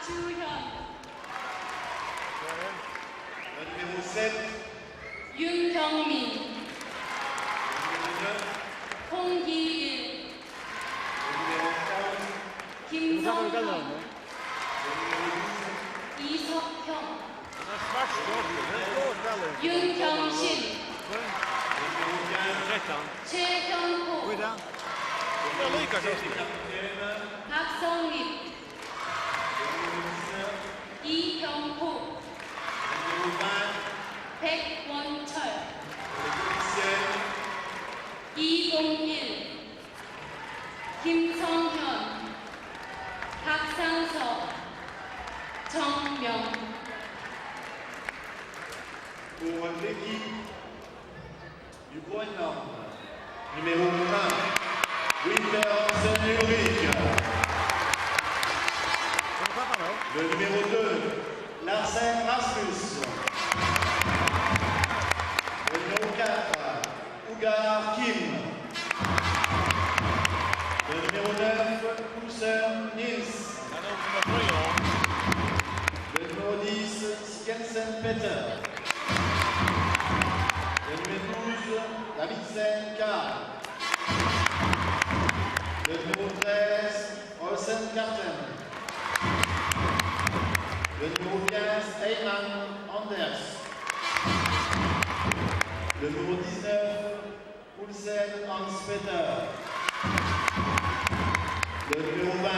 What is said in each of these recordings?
박주현, Le numéro 7, 윤경민, 홍기일, le numéro 11, 김성현, 이석형, 윤경신, 최현호, 박성립, 이형호, 백원철, 이동일, 김성현, 박상석, 정명. pour l'équipe du Groenland. Numéro 1, Winter Hansen Ulrich. Le numéro 2, Larsen Rasmus. Le numéro 4, Ugar Kim. Le numéro 9, Poulsen Nils. Le numéro 10, Skensen Peter. Le numéro 12, Davidsen Karl. Le numéro 13, Olsen Karten. Le numéro 15, Eyman Anders. Le numéro 19, Poulsen Hans-Peter. Le numéro 20,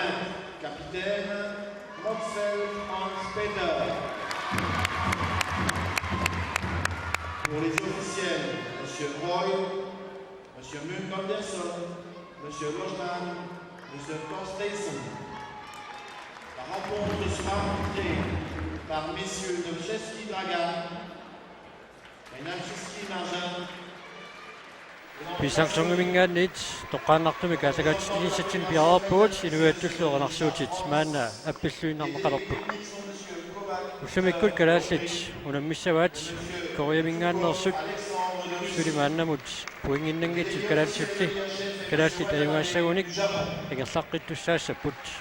capitaine, Moxel Hans-Peter. Pour les officiels, M. Roy, M. Munk Anderson, M. Lojman, M. Thorsteysen. La rencontre sera arbitrée par messieurs Domcheski Dragan et Namcheski Marjan. 비상성금인간릿 독한낙tum이 가사가치니 시친 비아포츠 이르웨투스가 낙수치 만나 앞비스인나마카롭부 우스미쿨 그라시치 오늘 미세와치 거예민간 너숫 수리 만나무치 보잉 있는 게 그라시치 그라시 대마세우닉 이게 싹기투사스 푸치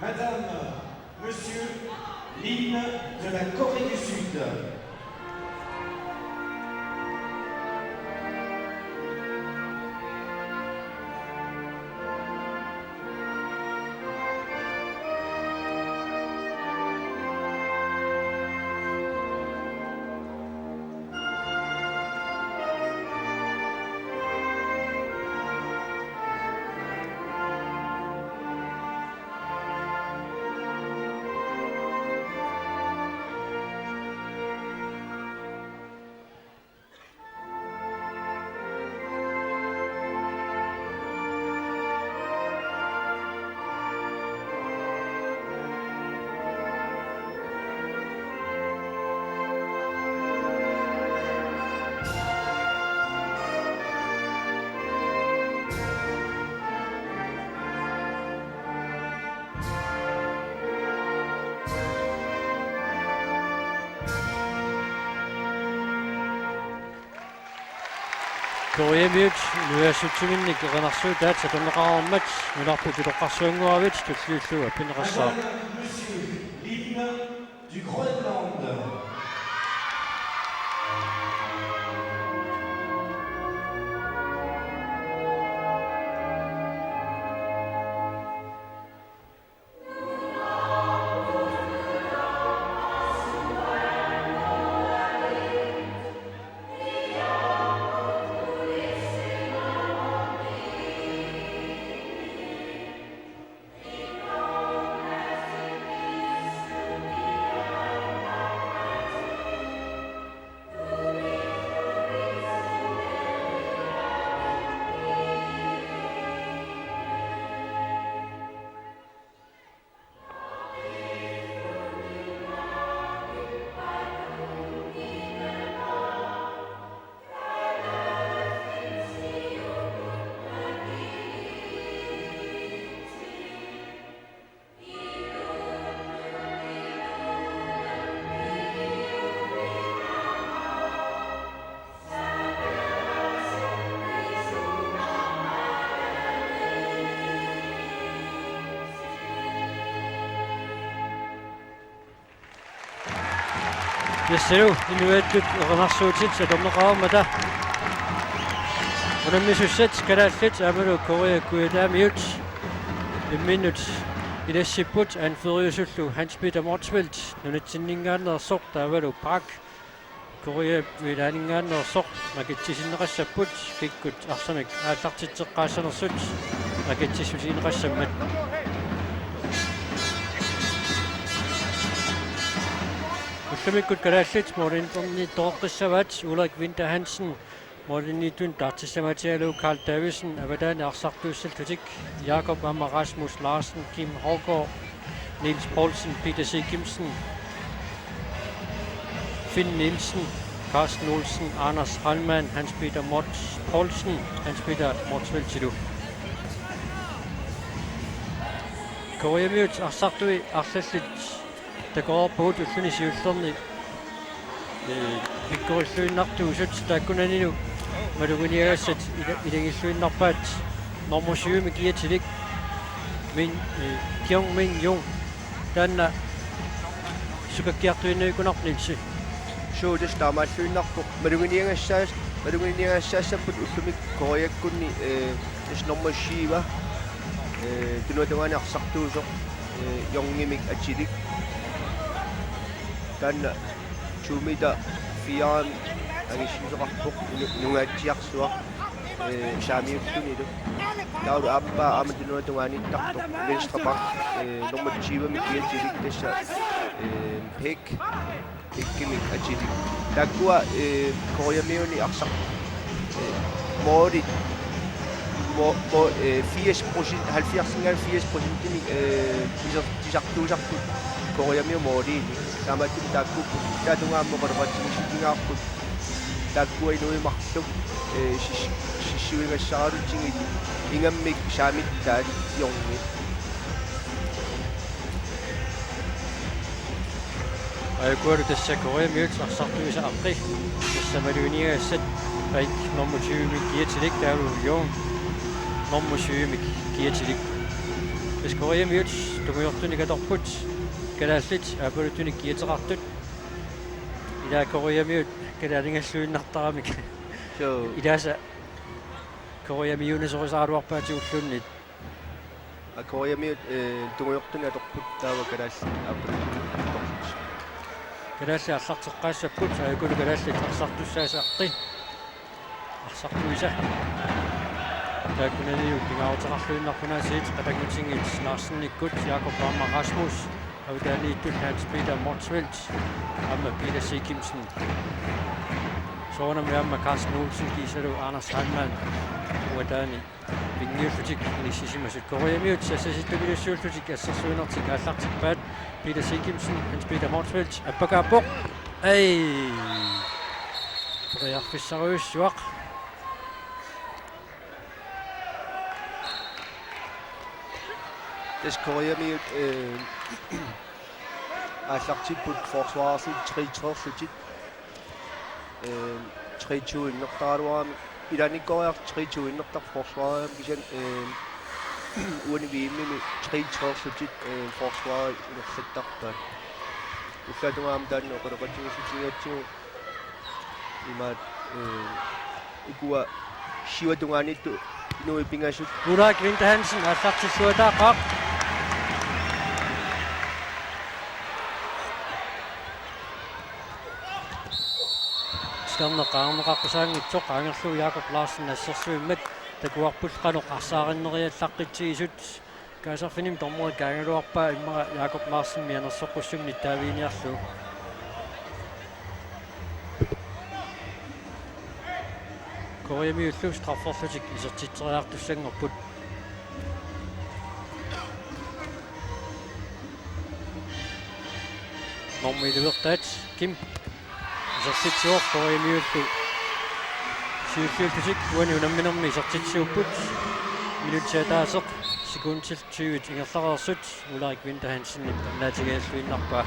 Madame, Monsieur, l'hymne de la Corée du Sud. 거예미치 누에스치민니 그가낙수다 자동나가엄마치 누나포지로가수영과위치 특실수 앞이나갔어 Monsieur, l'hymne du Groenland. Яссалу инуаттут оqanarsuutit сатомнеqaarmата унаммисуссат калааллат аамалу Korea куилаамиут имминут илассиппут анфериусуллу Hans Peter Motzfeldt нунатсиннингааннерсоқ таавалу Park Korea вилаанингааннерсоқ макитсисиннеқассаппут киккут арсамик ааллартитсеққаассанерсут макитсиссусинеқассаммат Ullumikut kalaallит Mortentorni toqqissavaat Ulrik Winter Hansen Mortenitun tartissamatialu Carl Davidsen avadaan arsartuussallutik Jakob Amma Rasmus Larsen Kim Hovgaard Niels Poulsen Peter C. Kimsen Finn Nielsen Carsten Olsen Anders Hallmann Hans Peter Mots Poulsen Hans Peter Motzfeldt Koreamiut arsartui arsallit takoor puut ullunisiullerni pikkurilluinnartuusut taakkunaninu maluguniagassat ilangilluinnarpaat normusiumi kiatilik min Kyung Min Jung taanna sukakkiartuinuikunarnilsi suutas taamaalluinnarpoq maluguniagassaassaput ullumik Koreakkunni normusiiva tunuatangani arsartuusoq yongimik atilik taanna tuumita fiaan angisuusoqarpoq nungaatsiarsuaq saamiullunilu taulu aappa aamatunuatungaanittartoq venstrepart normatsiivami kiatilik tassa pikkimik atilik takkua Koreamiuni arsaq moodit 80% tisartuusarput Koreamiu moodiini taamattun taakkup taatungaammoqorpatsimisitigaarput taakkua inuimarluk sissuingassaraluttingit ingammik saamittaat yongi Aikuaru tassa Koreamiut arsartuisa aqi tassamaluniagassat paik normusiumik kiatilik taalu jong normusiumik kiatilik Hvis Koreamiut tumuyortuni katorput kalaallit aapalutuni kiateqartut ila Koreamiut kalaalingalluinnartaramik so ilaasa Koreamiunasorisaaruarpaati ullunnit Koreamiut tumuyortuni atorput taava kalaall aapalutuni kalaalli allarteqqaassaput aakulu kalaallit arsartussaasa aqqi arsartuisa taakkunaniu kingaarteqarluinnarpunaasiit qatangutiнгит Larsennikkut Jakob Amma Rasmus avdaaniittut Hans Peter Motzfeldt Amma Peter C. Kimsen soornami Amma Carsten Olsen Gisalu Anders Hallmann uadaani pingiullutik inissisimasut Koreamiut sassasittumilussuullutik assarsuinertik aallartikpaat Peter C. Kimsen Hans Peter Motzfeldt appakaappoq ai toriarfissaruussuaq Das Koreamiut аллартиппут forsvarsut 3-3-lutit 3-2-innertaaluarami ilanikkoриар 3-2-innertar forsvaram kisan uani viimmimi 3-3-lutit forsvar inerlattarpaat ullatungaam taanno qoloqatigisutigatsigu imaat ikua siwatungaanittu inui pingasut Ulrik Winter Hansen allartissuataaqaq Skarneqaarneqarpusaangitsoq aangerlu Jakob Larsen assersuimmat takuarpulqanoq arsaarineriallaqqitsigissut kaasarfinim tormua kaangaluarpaa immara Jakob Larsen mianersoqqussumni taaviiniarlu Koreamiullu strafforlutik isertitteriartussangerput Normiluertaat Kim isertitsiuor Koreamiullu siulluullusik uani unamminermi isertitsiupput minutiataaseq sekundtil 20 ingerlarersut Ulrik Winter Hansen naatigaаллуиннарпаа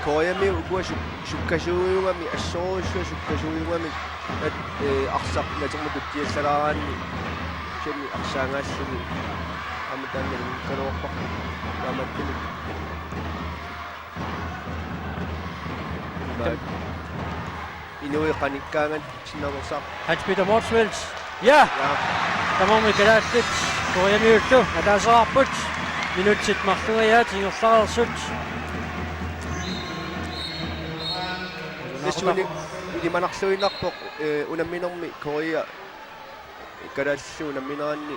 Koreamiu ukua sukkasuujungami assoruissua sukkasuujungami arsaq natermutut tiallaraaraanni sami arsaangaalluni амтааннали кануарпар тааматтани инуи qanikkaangat sinnaversaaq Hans-Peter Morsfeldt. Ja, der må vi gælde lidt. Korea Mjølto, og der er så opbudt. Minutsit mahtuga ja, tinga flarsut. Tissuuni ilimanarluinarpoq unamminermi Korea kalallu unammineranni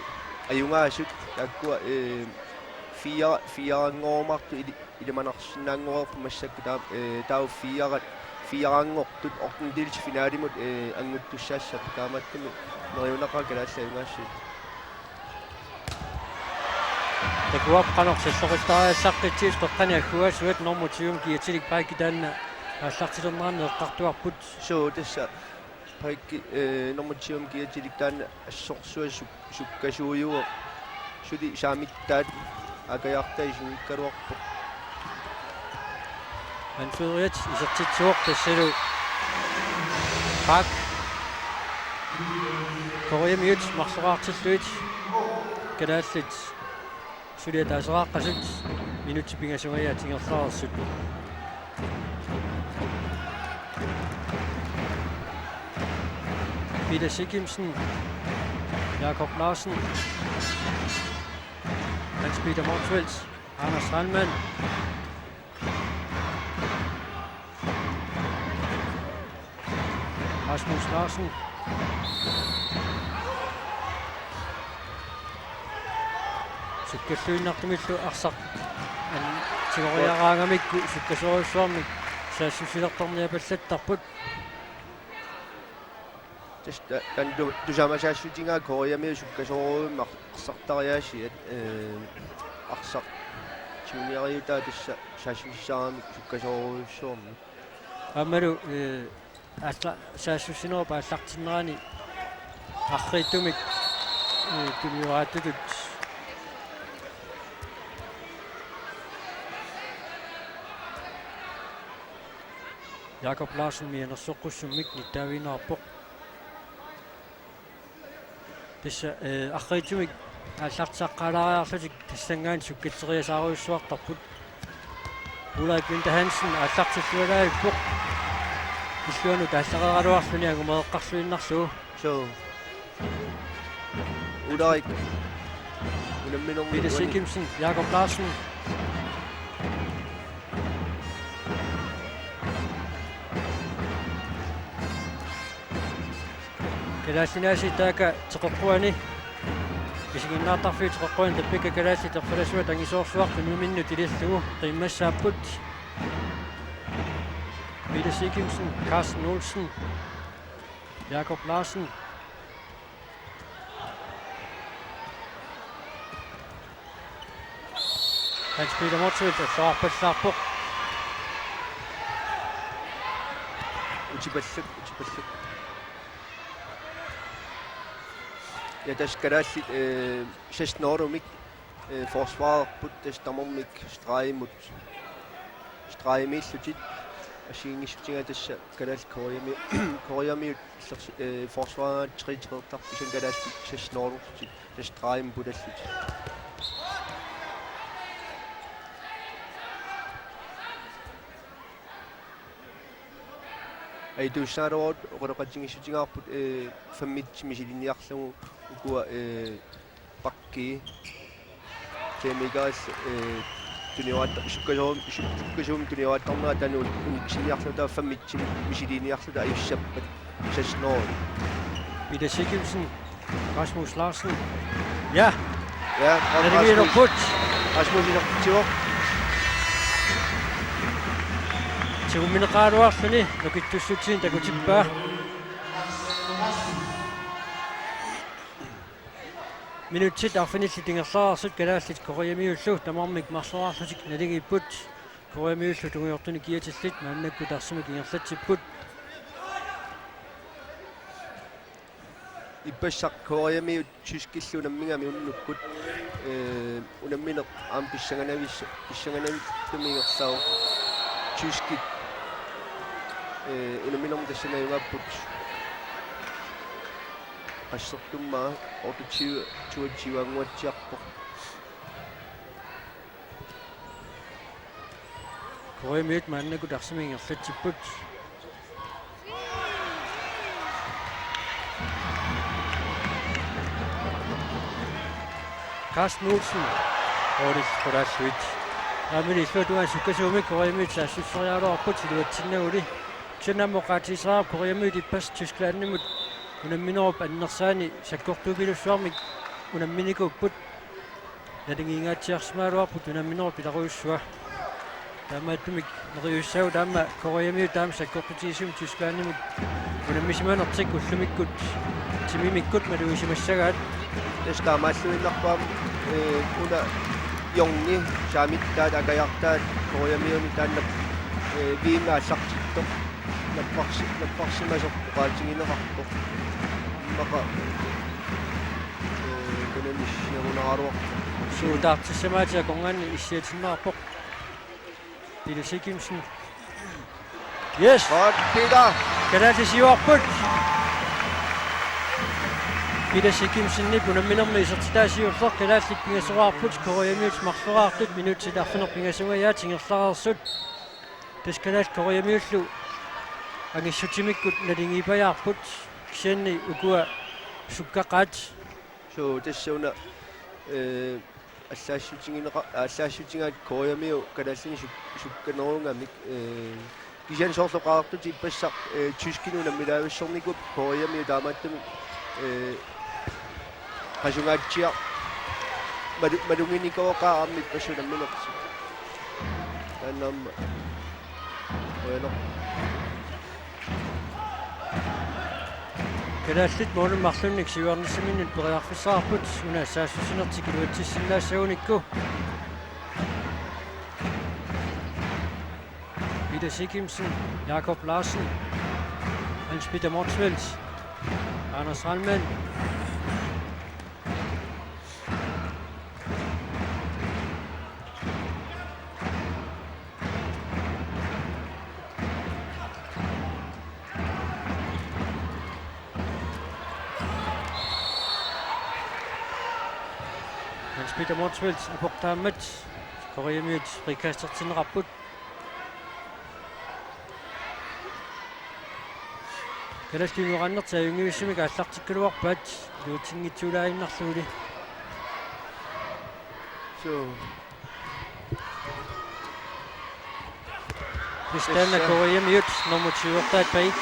ajungaasut takkua fiarangormartu ilimanarsinnaanngorerpu massakku tau fiarangortut ortundils finaalimut anguttussaassapu taamattumi meriunaqa kalallayungaassut Der går op fra nok til så der er sagt det til at kan jeg kunne så et nummer 20 giver til ikke bare den har sagt til den mand og du har put so tassa paikki nummer 20 giver til den sukkasuuju sudi saamittaat akajaqtaisuun karuarpu han føler et i så tit så det ser du bak Korea Mjølto maksar til slut kan det lidt Sudah tak salah kasut minut cepingan sungai ya tinggal salah sud. Peter Sikimsen, Jakob Larsen, Hans-Peter Morsfeldt, Anders Strandmann, Rasmus Larsen, Sukkasyynartumillu arsaq an tigoriaraangamikku sukkasuorussuarmik saassuffilertorniapallattarput tasta tan tusamasaassutigaa Koreami sukkasuoruimmaq arsartariaasi arsaq junioriutaa tassa saassufissaramik sukkasuorussuarmi amalu alla saassusinerpa allartinnerani arriittumik tuliuraatutut Jakob Larsen mener soqussummik nittaavinerarpoq tissa arriitumik аллартсаққалариарлутик тассангаан суккатсериасааруйуссуартарпут Ulrik Winter Hansen аллартиллуалаиппоқ иллуану тааллақаралуарлуни агумаеққарлуиннарлуу so Ulrik unamminermi Peter Sikimsen Jakob Larsen Kalasinasi taaka teqoqquani Isiginnaartarfiit teqoqquan tappika kalasi terfalasua tangisoorsuartu numinnu tilissugu qimmassaaput Peter Sikimsen Carsten Olsen Jakob Larsen Hans-Peter Morsfeldt og Sarpassaarpoq utipalluk ja das karassit sesnorumik forsvarerput tastamormik streimillutit asiingissutinga tassa kalas Koreami forsvareren tritreertar isan kalassi sesnorumtit tas streimputallut ai tuussaarorut oqoleqatingissutingaarput fammitsimisilinniarlugu ukua pakki temigaas tuniuatta sukkasuum tuniuattarnera tanu uniksiniarluta fammitsimisilinniarluta ajussappat sasnoor Peter Sikimsen Rasmus Larsen ja ja Rasmus Rasmus inertior Tigumineqaaluarluni nukittussutiin takutippaa minutsit arfinilli tingerlaararsut kalaallit Koreamiullu tamarmik marsoraarlutik naligiipput Koreamiullu tungiortuni kiatillit maannakku tarsumik ingerlatsipput ippassaq Koreami tyskillunamingami unnukkut unamminer aam pissanganavittumigersaru tyskit unamminermu tassanajungapput qassertummaa ortu 20 anguatsiarpoq Koreamiut maannakut arsimingerlatsipput. Carsten Olsen Oris Kodaswit. Amini Sotuan Sukasumi Koreamiut saassurialuarput siluatsinnauli. Tsenammoqaatisaarap Koreamiut ippas Tysklandnimut unamminerup annersaani sakkortuupilussuarmik unamminikupput nalingiingaatiarsmaaluarput unamminerup ilaruussua. Taamaattumik neriussau taama Koreamiut taama sakkortutiisum Tysklandnimut unammisиманерtik уллумиккут тимимиккут малуисимассагаат Eskamaassuinnerpaam una yongi saamittaat akajartaat Koreamiumi taannap viimaassartittoq наппарсимасоқ qaatiginerarpoq маqa kunanissиарунааруар суутаартиссамаатиа конгаанни иссиатиннаарпоқ Peter Sikimsen. Yes! Godt, Peter! Kanatisiuarput! Peter Sikimsen unamminermi isertitaasiulleq kanaatlik pingasuraarput Koreamiut marferaartut minuutsit arfinerpingasungayaat singerlarersut taskanaat Koreamiullu angissutimikkut nalingiipajaarput kisanni ukua sukkaqaat So tassauna аллаассутингинеqa Koreamiu kalassini sukkanerungamik kisan soorloqaartuti ippassaq tyskinu nammilaavissорникуп Koreamiu taamaattami qasungaatsia malunginikoqaarmit passunamminersi taannaamma oyaner Kanaallit moonummarlunnik siuarnissaminut periarfissaarput unaassaassutinertik iluatissinlaassaunikku Peter Sikimsen, Jakob Larsen, Hans-Peter Motzfeldt, Anders Rallmann. Hans-Peter Motzfeldt aportaammat Koreamiut rikaastertinerapput Kalaskimurannertaa yungivissimik аллартиккалуарпаат луутингитсулаиннарлуули so Kristianna Koreamiut nummer 20 bag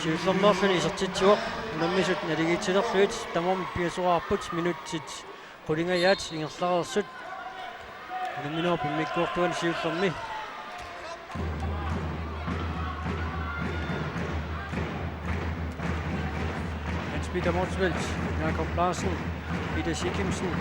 Sjuusernerluni isertitsuoq unammisut naligitsillerluit tamormi piasuraarput minutsit qulingayaat ingerlarersut unamminerpu mikkuortuan siullermi Peter Motzfeldt, Jakob Larsen, Peter Sikimsen.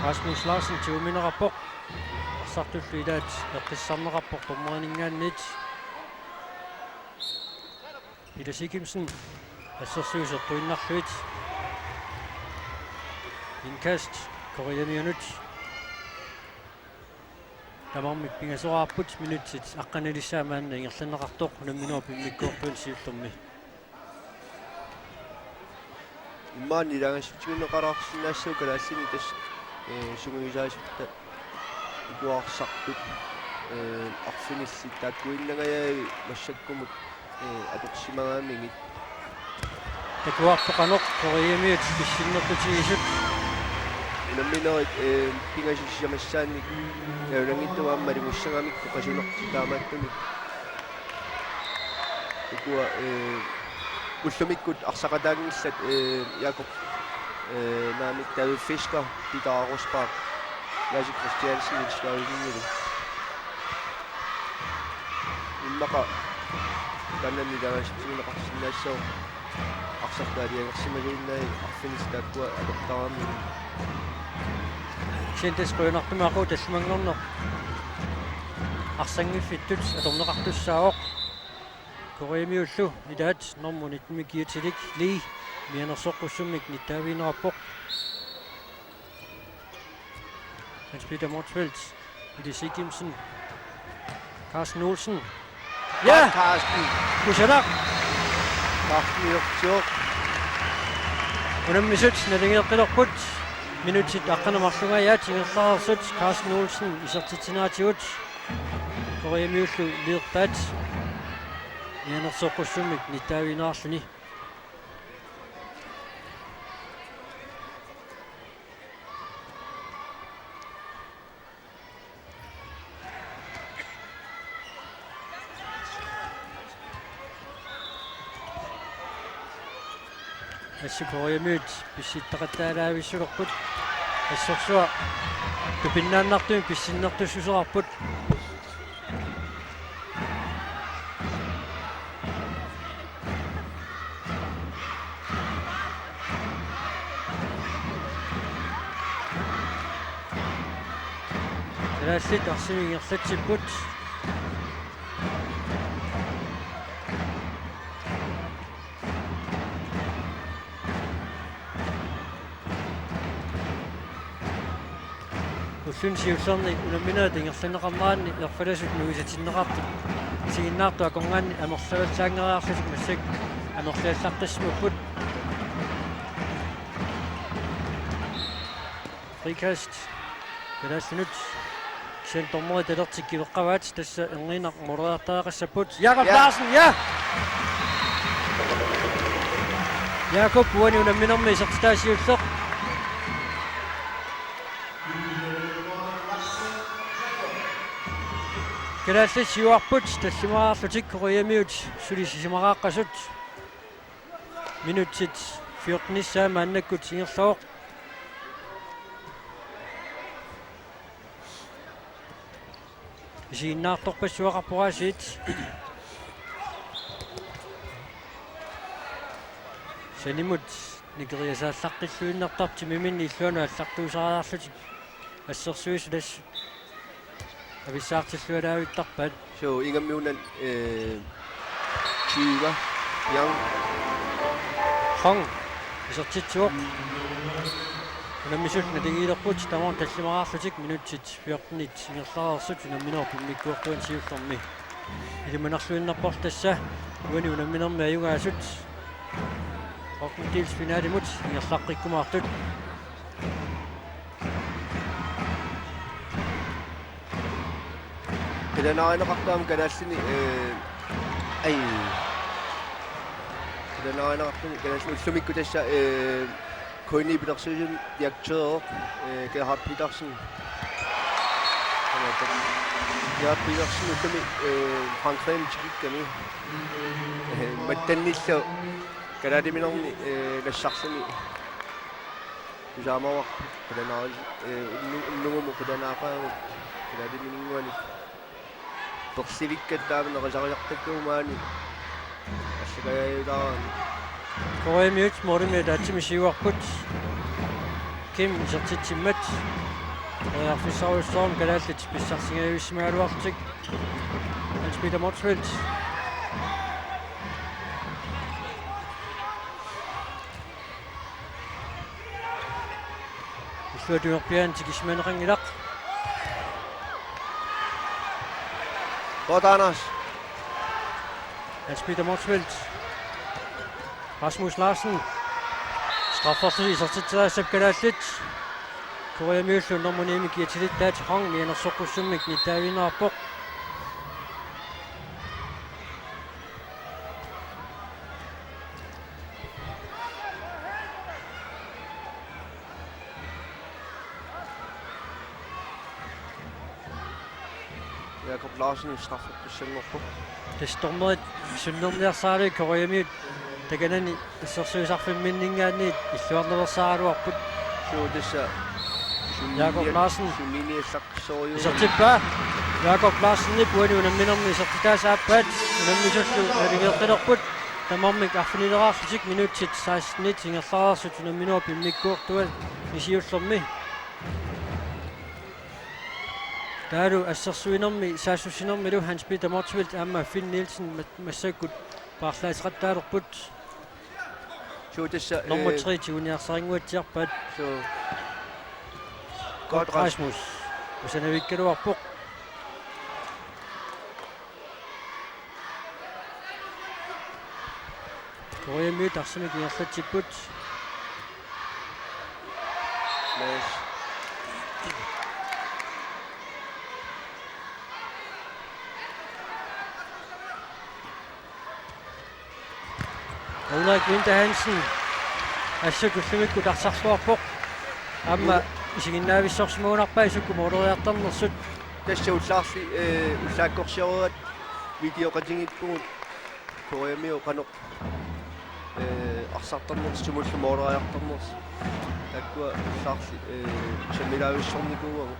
Rasmus Larsen til uminderrapport. Sartullu idaat eqqissarnerapport tormeringaannit. Peter Sikimsen. Assersuusertuinnarluit inkast Koreamiunut tamarmik pingasuraarput minutsit aqqanalissaamaanna ingerlanneqartoq unamminuup immikkuortuun siullermi immaanni laangassutigineqaraarsinaassuu kalaassini tas sunguisaasutta ikuarsartut arfinissit taakkuinnagayaavi massakkumut atorsimagaamingit takuarpoqanoq Koreamiut kissinnertutigisut unamminerit pingasissamassaanik kaulangittuaamma lungussangamikku qasunerti taamaattumik ukua ullumikkut arsaqataangillat Jakob naamik David Fisker Peter Rosberg Lasse Christiansen ilskaavigingulu immaqa kannanni laangassutigineqarsinaassoo арсартаалиангерсимагуиннаи арфинистааккуа алертараами синтэсқуинартумаақу таллимангорнеқ арсангиффиттут аторнеқартуссаавоқ Koreamiullu идаат нормунит микиутилик ли мианерсоққуссуммик ниттаавинераппоқ Hans-Peter Motzfeldt Ide Kimsen. Carsten Olsen. Ja! Carsten. Kusadak. Carsten Jørgsjok. Unammisut nalingeqqilorput. Minutit aqqanamarlunga tingerlarsut Carsten Olsen isertitinaatigut. Koreamiullu liirpaat. Ianersoqqussumik nittaaviinaarluni. Assikooriamiut pissittaqattaalaavissулерпут ассорсуа тупиннааннартуми писсиннертуссусерарпут талааллит арсимигерлатсиппут Synsiusserni unamminatingerlaneqarnaanni erfalasut nuisatinneraartut siginnaartu akorngaanni amorsavatsaangeriarlusuk massak amorsiallaqqismupput frikast kalaallunut sentormeri talertikkileqqavaat tassa erniinaq moderaartaaqassaput Jakob Larsen ja Jakob uani unamminermi isertitaasiulleq Kalaallit juarput tallimaarlutik koreamiut sulisisimaraaqqasut minutit 14 annakkut singerlooq isiinnaartorpassuaqarpuraasiit sanimut nikeriasaallaqqilluinnertarti miminni illuanu allartuusaraarlutik assersuisulas Avissaartillualaavittarpat So ingammiunan 20 yang Hong isertitsuoq unammisut natigiilerput tamoon tallimaraarlutik minutsit 14 singerlaarsut unamminerpu mikkuortuan siullermi ilimanarluinnerpor tassa uani unamminermi ajungaasut Rockmedals finaalimut ingerlaqqikkumaartut Kalanaaqinaqartaam kalaallini ai kalanaaqinaqartuni kalaallini ullumikku tassa koini pilersuujun diaktører Gerhard Petersen Gerhard Petersen ullumi Frankrig tikikkami mattannillu kalaaliminarni lassarsani usaamawaq kalanaaqi unnugumu kalanaaqaamu kalaalimininguani Torsivikkattaamina qasariartakkuumaani assakayaayulaarani koreamiut morimit atsimisiuarput Kim isertitsimmat Riarfissaruussoorm kalaallit pissarsingajuissimaaluartik Hans Peter Motzfeldt illuatunerpiaantik ismanerangilaq Godt, Anders. Hans Peter Motzfeldt. Rasmus Larsen. Strafforsøg isertitsaasap kalaallit. Koreamiullu normunimi kiatilittaat Hong mianersoqqussumik nittaavinerarpoq. Jakob Larsen strafforsøgnerpo. Testormerit sunnerniarsaali koreamiut takanani issersuisarfimminningaanni illuarneversaaluarput So tassa Jakob Larsen Sumini saqqisoriu. isertippa Jakob Larsen puani unamminermi isertitaasaappaat unammisullu nalingeeqqilerput tamarmik arfinileraarlutik minutsit 16 singerlararsut unamminua pimmikkuortual isiullermi Taalu assersuinermi saassussinermilu Hans Peter Motzfeldt amma Finn Nielsen massakkut paarlaasqattaalerput So tassa nummer 3 juniorsaringuatsiarpat so godt Rasmus Usanavikkaluarpoq. Koreamiut arsimik inerlatsipput. Smash. Ulrik Winter Hansen. Assukullumikkut arsarluarpoq. Amma isiginnaavissорсимуунарпа исуккумоолериартарнерсут. Tässä ullaarsi ullaakkorsiaruat videoqatingippugut Koreamio qanoq arsartarners sumullumooleriartarners takkua ullaarsi chamilaavissорникуугу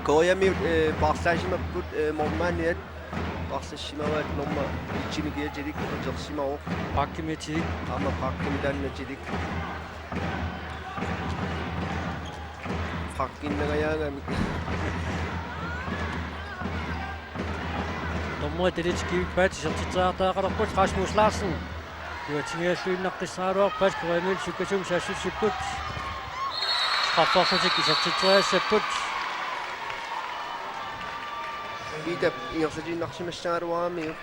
Koreamio parslaasimapput mormaaniat parsassimawaat norma itchinigiatilik atersimaruq Pakkimitilik. amma pakkimilaannatilik Fakkinnagayaangamik Tommoit elitskivippaat isertitsaartaaqalerput Rasmus Larsen. Juatingialluinnaqqissaaluarpat Koreamiut sukkasum saassussipput. Strafforsatik isertitseriassapput. Ida inersatinarsimassaaluarami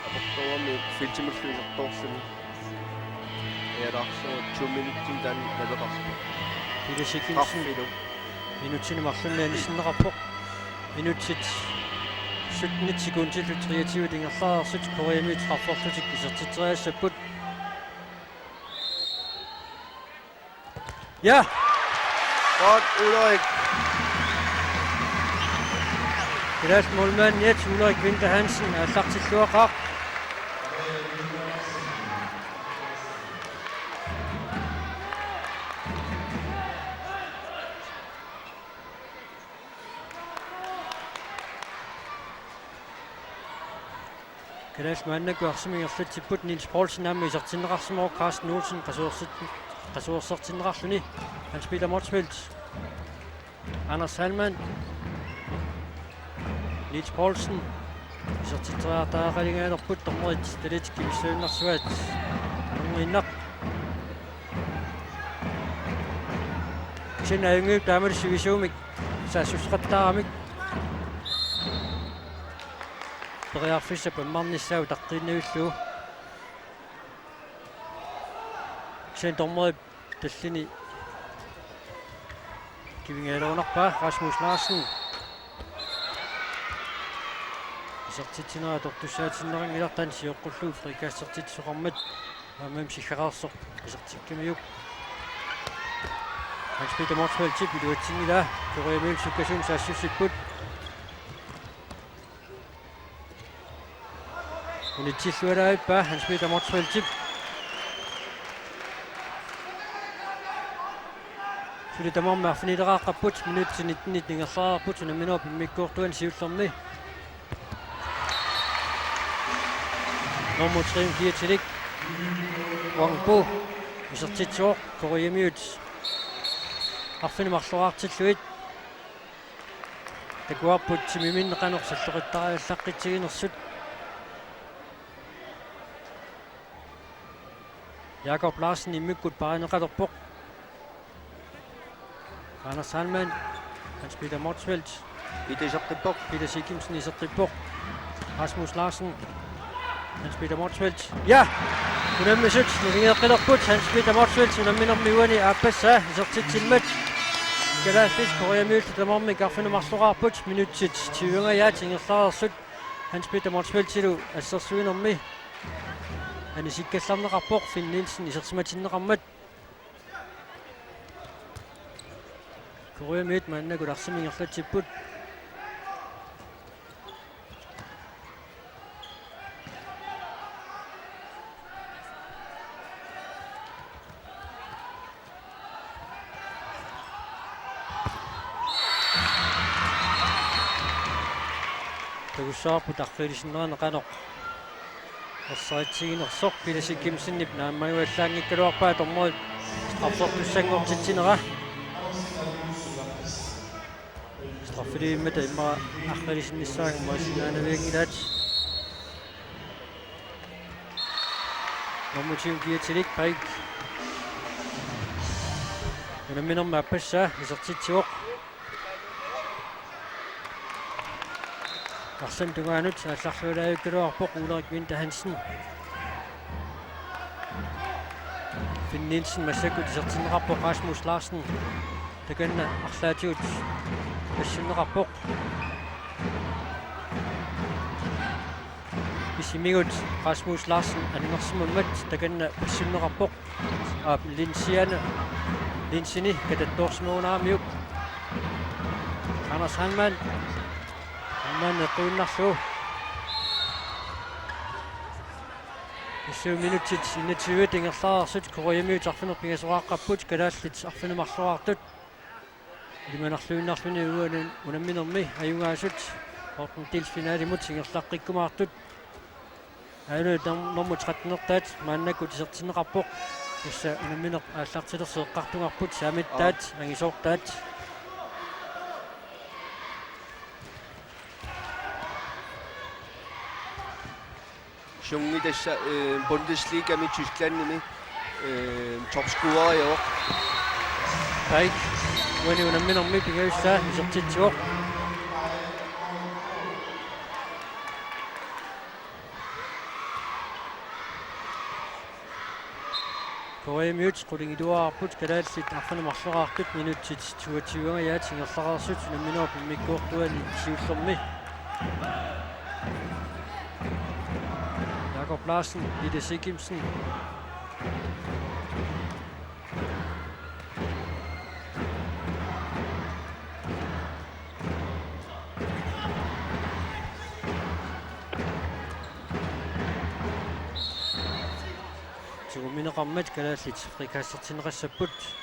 aportorami filtimulluisertorsumi yalarso 2 minuttin taan naveqarsu Pilasikinsen qarfilu minutsinimарлуннианисиннеқарпоқ. Minutsit 17 sekundtil 23 ingerlaarsut Koreamiut strafforsatik isertitseriassapput. Ja, godt Ulrik Pilas målmand Jets Ulrik Winter Hansen er allartilluaqaaq. Pilas mannaku arsimingerlatsipput Niels Poulsen amma isertinneqarsimao Carsten Olsen qasuersertinneqarluni. Han spiller Motsfeldt. Anders Hallmann. Niels Poulsen. Isertitteriartaaqalingaanерput tormerit Taletski missuunnarsuat. Anunginnaq. Sinayungiuk taamalissuvisuumik saassusqattaaramik. Periarfissa pammarnissau taqqiinnavillu. Sen tormerit tallini kivingaluunarpa Rasmus Larsen. Isertitsinera tortussaatinneringilartan siuqqullu frikaasertitsoqarmat aamam sillaqaarsoq isertikkamiuk. Hans-Peter Motsfeldt piluatsingila Koreamiut sukkasum saassussipput. Unitsillualaippa Hans-Peter Motsfeldt. Sulitamorma arfinileraaqapput minutsi 19 ingerlaarput unamminua pimmikkuortuan siullerni. Nummer 3 Wangbo isertitsuoq Koreamiut arfinimarluaartilluit takuarput timiminneqanersalloqittariallaqqitiginersut Jakob Larsen immikkut parineqalerpoq Anders Hallmann Hans-Peter Motsfeldt Ida isertippoq Peter Sikimsen isertippoq Rasmus Larsen Hans-Peter Motsfeldt. Ja! Unammisut nulingeeqqilerput Hans-Peter Motsfeldt unamminermiuani aappassa isertitsilmat. Kalaafis Koreamiut tamarmik arfinumarluqaarput minutsit 20 tingerlaarsut Hans-Peter Motsfeldt assersuinermi. Anisikkallarneqarpoq Finn Nielsen isertimatinneqarmat. Koreamiut maannakut arsimingerlatsipput. Tagussaapu tarqiilissinneranaqanoq ersaatiginersoq Pilasikimsinnip naammanuallaangikkaluarpaa tormoit straffortussangortitsinera straffiliimmata imma arqilisinnissaangumaassinaanaviangilaat normutium kiatilik paik unamminerma appassaa isertitsuoq Arsen tungaanut allarluulaayukkaluarpoq Ulrik Winther Hansen. Finn Nielsen massakut isertinneqarpoq Rasmus Larsen. Takanna arlaatigut passunneqarpoq. Isimigut Rasmus Larsen annersimammat takanna passunneqarpoq. Linsini katattoorsimuunaamiuk. Anders Hallmann nequinnarlu. 20 minutit tingerlaarsut Koreamiut arfinerpingasuraaqapput kalaallit arfinumarluartut. Limanarluinnarluni uanun unamminermi ajungaasut Horten Delsfinaalimut tingerlaqqikkumaartut. Alu normut 13nertaat maannakut isertinneqarpoq. Issa unamminer aallartilerseeqqartungarput saamittaat angisoortaat. Sjungi tässä Bundesliga i Tyskland topscorer i år. Taik uani unamminermi pingaussaa isertitsuoq. Koreamiut qulingiluarput kalaallit arfinumarleraartut minuttit 22 yaatingerlararsut unamminerpi mikkuortuani siullermi. Jakob Larsen, Ida Sigimsen. Tuumineqarmat kalaallit frikassertinerassaput.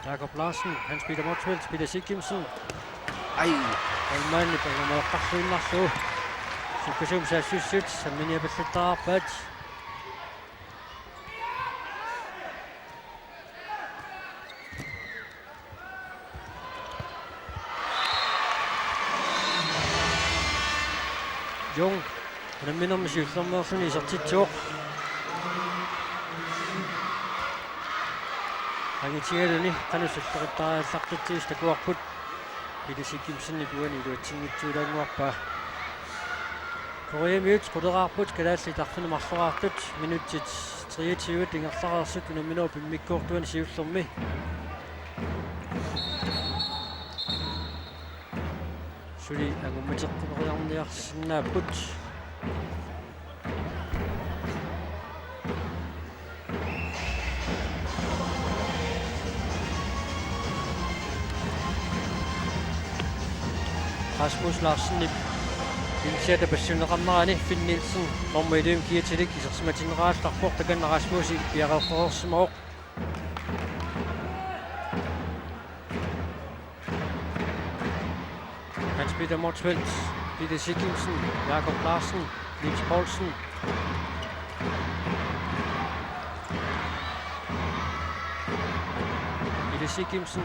Jakob Larsen, Hans-Peter Motzfeldt, Peter Sigimsen. Ej, Almaanni pangamaqarluinnarlu. Sukkasum saassut samminiapalluttaarpat. Jung, unamminermi siullermeerluni isertitsuoq. Angitigaluni qanusalleqattaarallartittiis takuarput. Peter Sigimsen puani luatsinngitsuulaanguarpaa. Koreamiut quleraarput kalaallit arfinumarleraartut minuttit 23 tingerlararsut unamminerpi mikkuortuani siullermi. Suli angummateqquneriarniarsinnaaput. Rasmus Larsen initiata passuneqarnerani Finn Nielsen normalium kiatilik isersimatineraalllarpoq takanna Rasmusi piaqeqqorsimaoq. Hans-Peter Motzfeldt, Peter Sigimsen, Jakob Larsen, Niels Poulsen. Peter Sigimsen,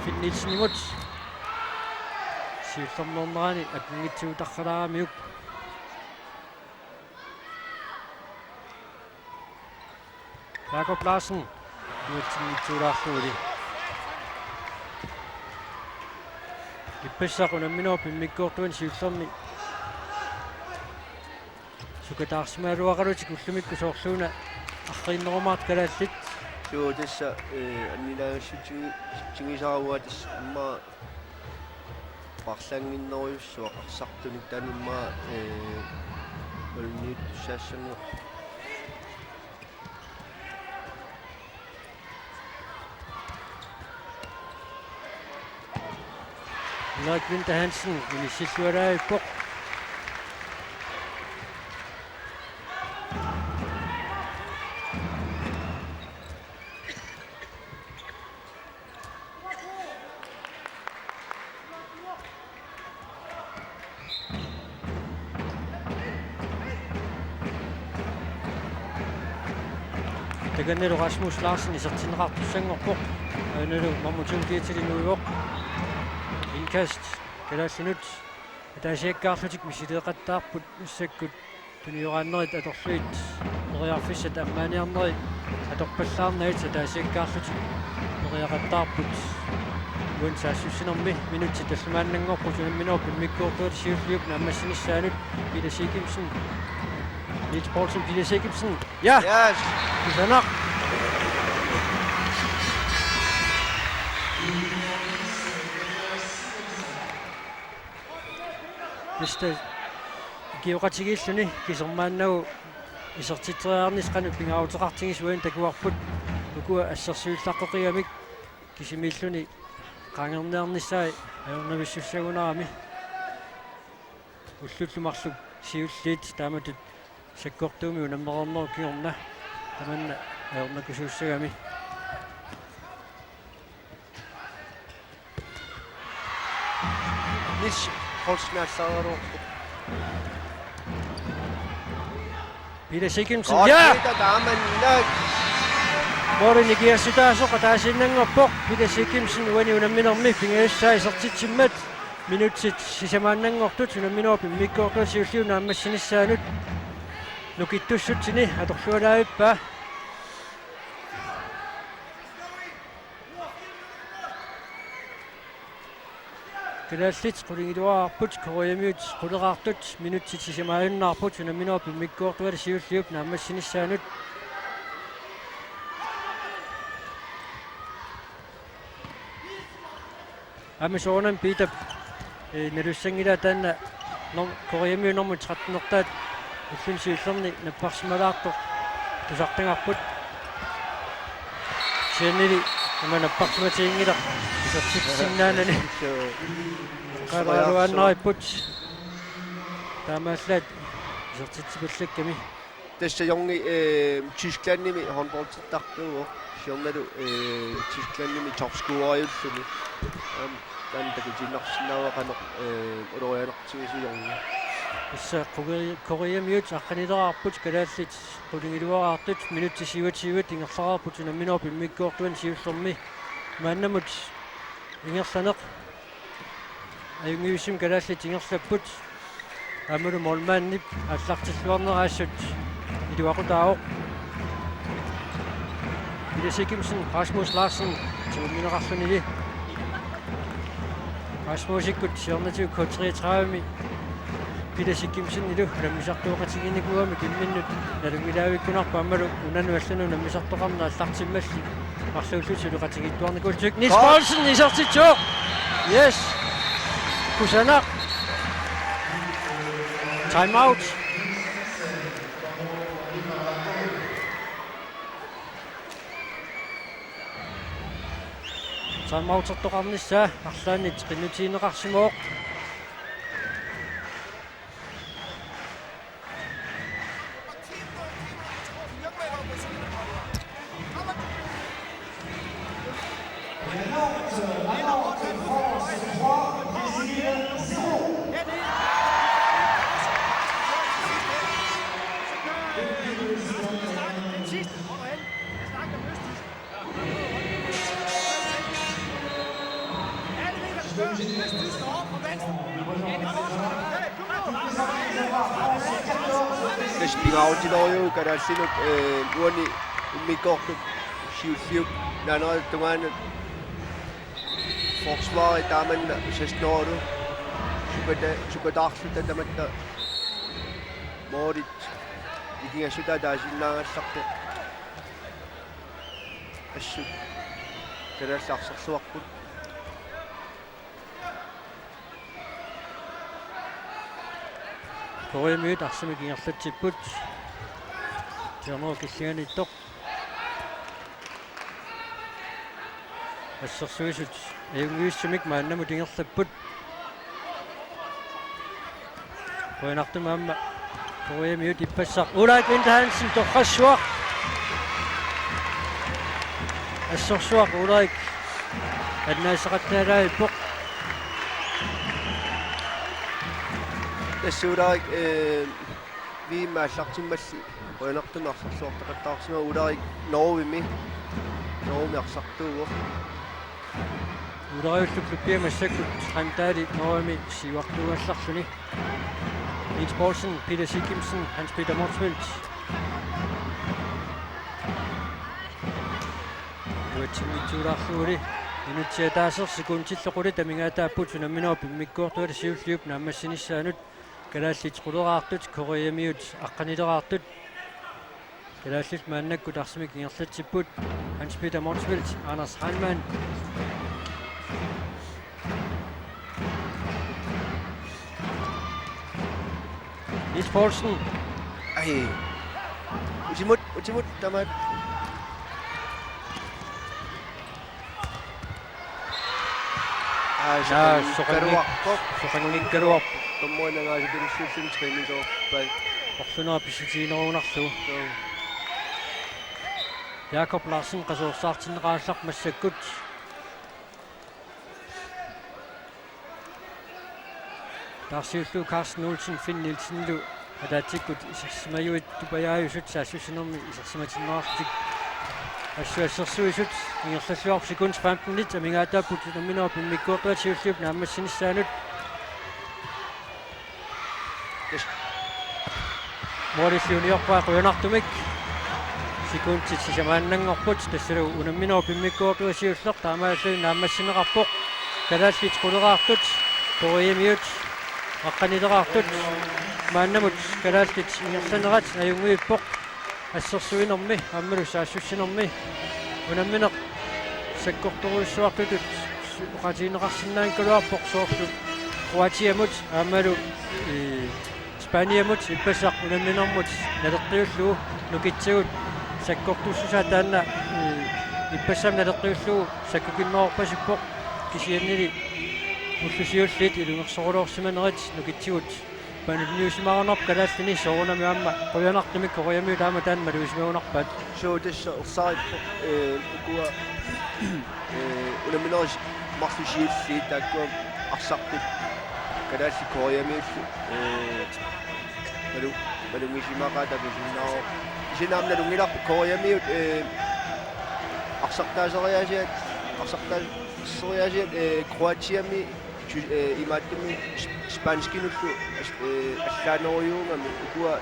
Finn Nielsen imut. Siullernernerani apingitsuutarralaamiuk. Jakob Larsen nuutsinngitsuulaarluuli. Ippissaq unamminerpi mikkuortuani siullermi. Sukataarsimaaluaqalutik ullumikku soorluuna arriinnerumaart kalaallit. så tässä annilaagassutigisarua tässä imma parlanginneruyussuaq arsartunik taanimma olniut saassanguq Ulrik Winther Hansen inissillualaayuppoq. Taganelu Rasmus Larsen isertinneqartussanngorpoq. Aanalu mammutunkiatilinnuivoq. Inkast kalaallinut ataasiakkaarlutik misileeqattaarput ussakkut tuniuraannerit atorluit neriarfissat ammaaniarneri аторпаллаарнаит таасиаккаарлут нериақаттаарпут уансаассуссинерми минутти таллумааннангорпу сунамминоо пиммиккуортуат сиуллиуп наммассиниссаанут Peter Sigimsen Niels Poulsen Peter Sigimsen ja Yes. Kusanak Mistä kiuqatigilluni kisermaannau isertitriarnis qanu pingauteqartingis uan takuarput ukua assersuullaqqoqiamik kisimilluni qangernearnissaai ajornavissussagunaami ullullumarluk siulliit taamatut sakkortuumi unammerornor kiorna tamanna ajornakusuussagami Niels Poulsen allarorpo. Peter Sigimsen Godt, ja Peter, damen. Morin igiassutaasoqa taasinnanngorpoq Peter Sigimsen uani unamminermi pingaissaaisartitsimmat minutsit sisamaannanngortut unamminorpi mikkoortuat siulliu naammassinissaanut nukittussutsini atorlualaavippa Kalaaslit qulingiluarput Koreamiut quleqaartut minutsit sisamaannarput unamminorpi mikkoortuat siulliup naammassinissaanut Amazonen Peter nalussangila taanna Koreamiunermut 13nertaat ullunsiullerni napparsimalaartoq tusartangarput siannili amanapparsimatiingila isertitsinnaanani qaalaluannaripput taamaallaat isertitsipallakami Tässä jongi Tysklandnimi håndboldtartuuor siornalu Tysklandnimi topscorerjulluni taantakutinnersinnaavaqanoq ulorianertigusiyorni issa Koreamiut aqqanileraarput kalaallit qulingiluaraartut minutti siuatiuat ingerlaraarput unamminorpi mikkoortuan siullermi maannamut ingerlaneq ajungiusim kalaallit ingerlapput amulu molmaannip аллартиллуарнераассут илуақутаавоқ Peter Sigimsen Rasmus Larsen tuuminerarlunili Rasmusikut siornatiu K33mi Peter Sigimsen ilu lammisartuoqatiginikuami kimminnut nalungilaavikkunarpa ammalu unanuallunu nammisartoqarna аллартиммалли марлууллут илуqatigittuarnikultuk Niels Poulsen isertitsuoq yes Kusanak time out time out toqarnissa арлаанит qinnutiineqarsimooq Spinautiloriu kalaalsinut uani ummikkortut siulliup naanera tungaanut forsvar taamanna sasnooru sukataarluta tamatta moorit ikingassuta taasinnaangallartu assut kalaallarserluarput Koreamiut arsimik ingerlatsipput tiarnero killiganittoq assersuisut ajungiussumik maannamut ingerlapput qoinartumaamma Koreamiut ippassaq Ulrik Winter-Hansen torrassuaq assersuaq Ulrik annaasaqattaalaavippoq Tassuularik viimaallartimmalli qoinartumarserluartaqattaarsima Ulrik Norvimi arsartuuor Ulariulluklupiamassakut Heimdali Norvimi siuartuuallarluni Niels Poulsen Peter Sigimsen Hans Peter Motzfeldt тиммитсуулаарлугули инутсиатаасер секундиллоқули тамингаатааппут сунамминоо пиммиккуортуали сиуллиуп нааммассинissaанут калааллит қулераартут кориамиут аққанилераартут калааллит мааннаккут арсимик ингерлатсиппут Hans Peter Monsfeldt, Anders Heinmann. Nis Poulsen. Ej. Utimut, damat. Soqangunik karuap. Tommoina nga sa dinissusin training so bag. Orlunaa pissitiineruunarlu. Jakob Larsen qasuursaartinneqaallaq massakkut. Tarsiullu Carsten Olsen, Finn Nielsenlu ataatsikkut isarsimajuit tupajaajusut saassusinermi isarsimatinneartik. Assuassersuisut ingerlalluar sekund 15 lit amingaataaput namminoo pimmikkuortuatiulluup naammassinnissaanut. Muolisluuniorpaa quyanartumik. Sekundtit sisamaannangorput tassalu unamminoo pimmikkuortuasiulleq taamaallu naammassineqarpoq kalaallit quleraartut toriamiut аққанилераартут мааннамут калааллит ингерсанерат аюнгуиппоқ ассерсуинерми аммалу саассуссинерми унамминеқ саккорторуиссуартутут оқатиинеқарсинаан калуарпоқ соорлу круатиамут аммалу испаниамут иппасақ унамминермут налеққиуллуу нукитсагут саккортуссусаа таанна иппассам налеққиуллуу саккукиннеорпасиппоқ кисианнили уллусиуллит илунгерсорулуорсиманерит нукитсигут панилниусимаарнерп калааллини соорунами аама қуянартимик кориами таама таанма луисмеунарпат So this side ukua unaminoj marsusiilli taakkuam arsarpit kalaalli koriamiullu malungisimaqa tapisinnaaro isinaamna lungilarpu koriamiut arsartaaseriasiat arsartaaseriasiat Kroatiami имааттими спанскинуллу аллаанериунгами укуа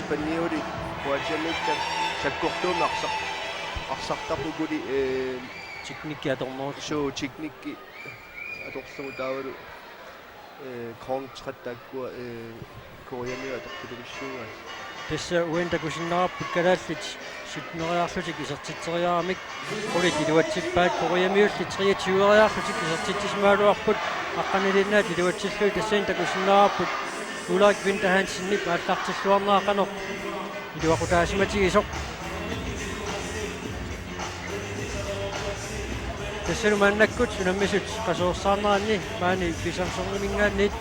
спанниули Kroatiamikta саккортууми арсартарпукули teknikki atormoot суу техникки аторлугу таавалу контраттаккуа Koreami аторпулугиссууга тасса уэнтакусиннерарпут калааллит сутнериарлутик исертитсериарамик улит илуатсиппаат кориамиулли 23-ериарлутик исертитсимаалуарпут аққанилиннаат илуатсиллуи тассаин такусиннерарпут Ulrik Winter Hansen нип ааллартиллуарнеақанеқ илуақутаасиматигисоқ тассалу мааннаккут унаммисут қасуорсаарнеранни маани писарсорнимингааннит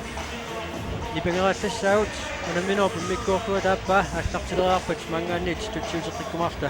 ипенгерааллассаагут унамминоо пиммиккуортуа тааппаа ааллартилериарпут мангааннит тутсиутеққиккумарта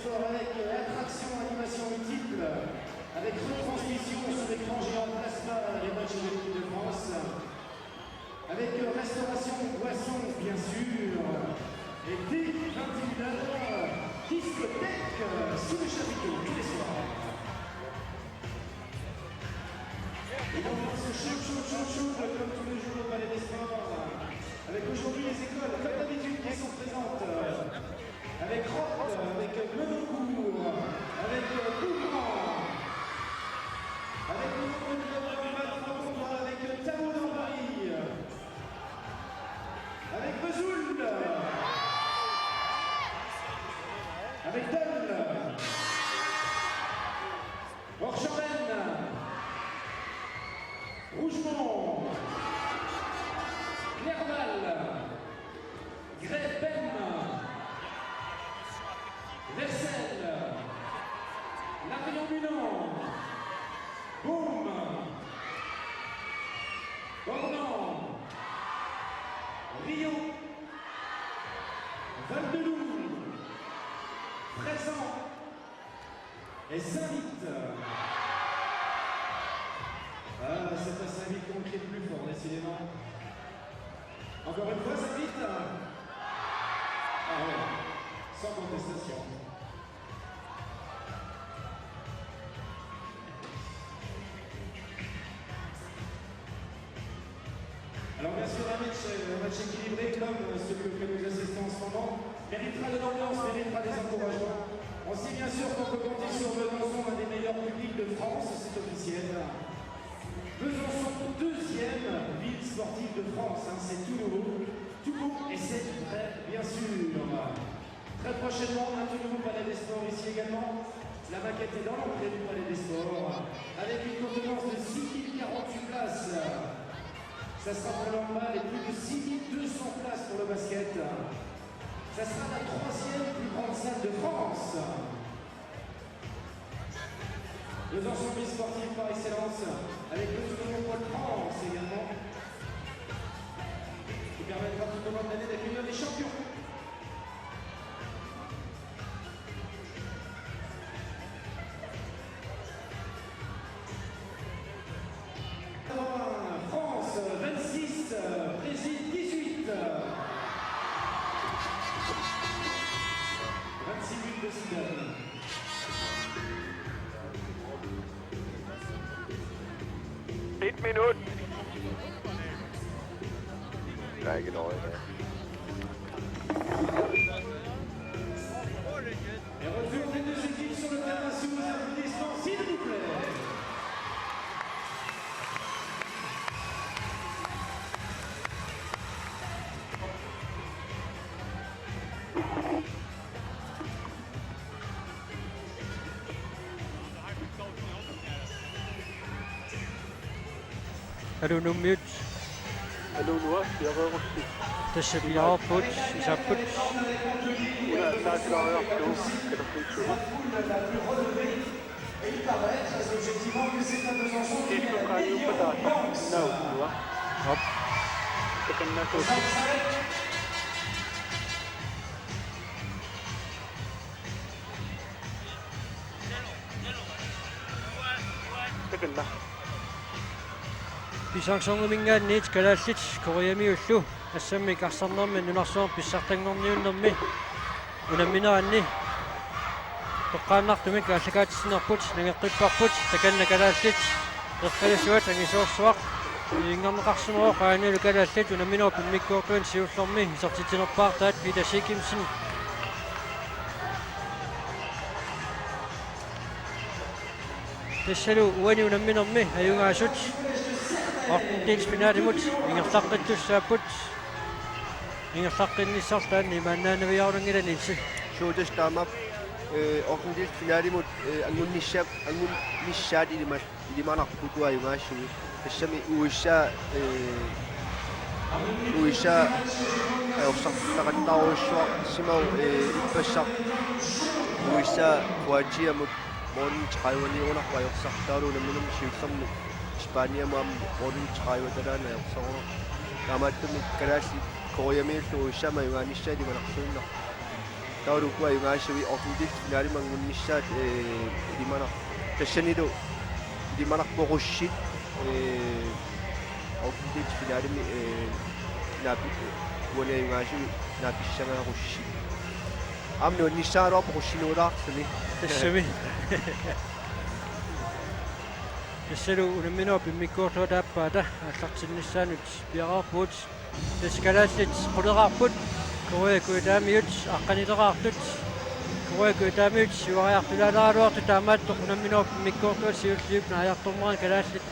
Sports avec attraction, animation multiple, avec retransmission sur l'écran géant plasma les matchs de l'équipe de France, avec restauration, boisson bien sûr, et dès 21h, discothèque sous le chapiteau tous les soirs. Et l'ambiance chaude comme tous les jours au Palais des Sports, avec aujourd'hui les écoles comme d'habitude qui sont présentes, avec Roth, avec Menoncourt, avec Bougrand, avec le nombre avec Tao dans Paris, avec Vesoul, avec Dole, Orchamben, Rougemont, Nerval, Grève-Pen, Versel, Lavillon-Bulan, Boum, Bornand, Rio, Val-de-Loup, Présent et Saint-Vite. Ah, c'est à Saint-Vite qu'on crie plus fort, décidément. Encore une fois, Saint-Vite. Ah ouais, sans contestation. Alors bien sûr, un match équilibré comme celui auquel nous assistons en ce moment méritera de l'ambiance, méritera des encouragements. On sait bien sûr qu'on peut compter sur Besançon, un des meilleurs publics de France, c'est officiel. Besançon, deuxième ville sportive de France, hein, c'est tout nouveau et c'est vrai, bien sûr. Très prochainement, un tout nouveau Palais des Sports ici également. La maquette est dans l'entrée du Palais des Sports, avec une contenance de 6048 places. Ça sera pour le handball et plus de 6200 places pour le basket. Ça sera la troisième plus grande salle de France. Besançon ville sportive par excellence, avec le tout nouveau Pôle France également, qui permettra tout au long de l'année d'accueillir des champions. France 26, Brésil 18. 26 buts de Zidane. Minuten. Der er ikke noget i det. Et retour des deux équipes sur le terrain sous vos applaudissements, s'il vous plaît. Er du nu mute? Er du nu også? Jeg rører sig. Det ser vi over på, så på. Hun er snart klar op nu. Kan du få det? Det skal du jo på data. Nå, nu er. Hop. Så kan den gå. Så kan den. Pisangsorngumingaan niit kalaallit Koreamiullu assami karsarnermi nunarsuar pissartanngorniunnermi unamminaanni toqqaannartumik allakaatissinerput nangeqqipparput takanna kalaallit erqalisuat angisuorsuaq ingarneqarsumeroq aanilu kalaallit unamminaa pimmikkuortuan siullormi isortitinerpaar taat Peter Sikimsen tassalu uani unamminermi ajungaasut Ortendels finaalimut ingerlaqqittussaaput ingerlaqqinnissortaanni maannaanaviarulungilanitsi Suutas taamap Ortendels finaalimut angunnissaat ilimanarputuajungaassugi tassami uissa ajorsartaqattaruissuaq simau ippassaq uissa Kroatiamut morgen 30-niunarpa ajorsartaalu namminum siullermi Spania mam morgen 30-tadaan ajorsarunaq kaamaattumik kalaassi Koreamiullu uissama jungaannissaali manarsuunnar Tauruku ayungaasui ortundit finaalimangунnissaat ilimana tassanilu ilimanarpoqussit ortundit finaalimi naapi uani ayungaasui naapissangaarussit amnu nissaaruarpo qussinuulaartuni тассами тассалу унамминоо пиммиккууртуутааппаата аллартиннссаанут пиараарпуут таскалааллит quleraarput кориакуитаамиут аққанилераартут кориакуитаамиут сивариартулаалералуарту таамааттоқ унамминоо пиммиккууртуут сиуллиуп нааяартормаран калааллит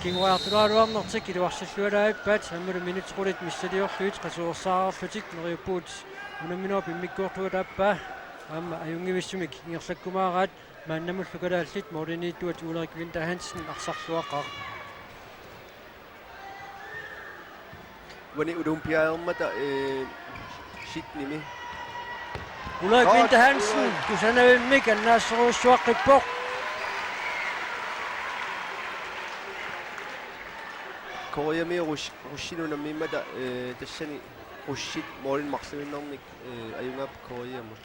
кингуартулаалуарнертик илуарсаллуалааппаат аммулу минутеқулит миссалиорлуит қасуорсаарарлутик нериуппуут унамминоо пиммиккууртуутааппаа аама аюнгивиссумик ингерлаккумаараат мааннамуллу калааллит мооринитуат Ulrik Winther Hansen арсарлуақаа uani olympiaermata sitnimi Ulrik Winther Hansen kusanavimmik annaasseruussuaqqippoq Koreami russinunammimmata tassani russit moolin marluinnernik ayungaap Koreamu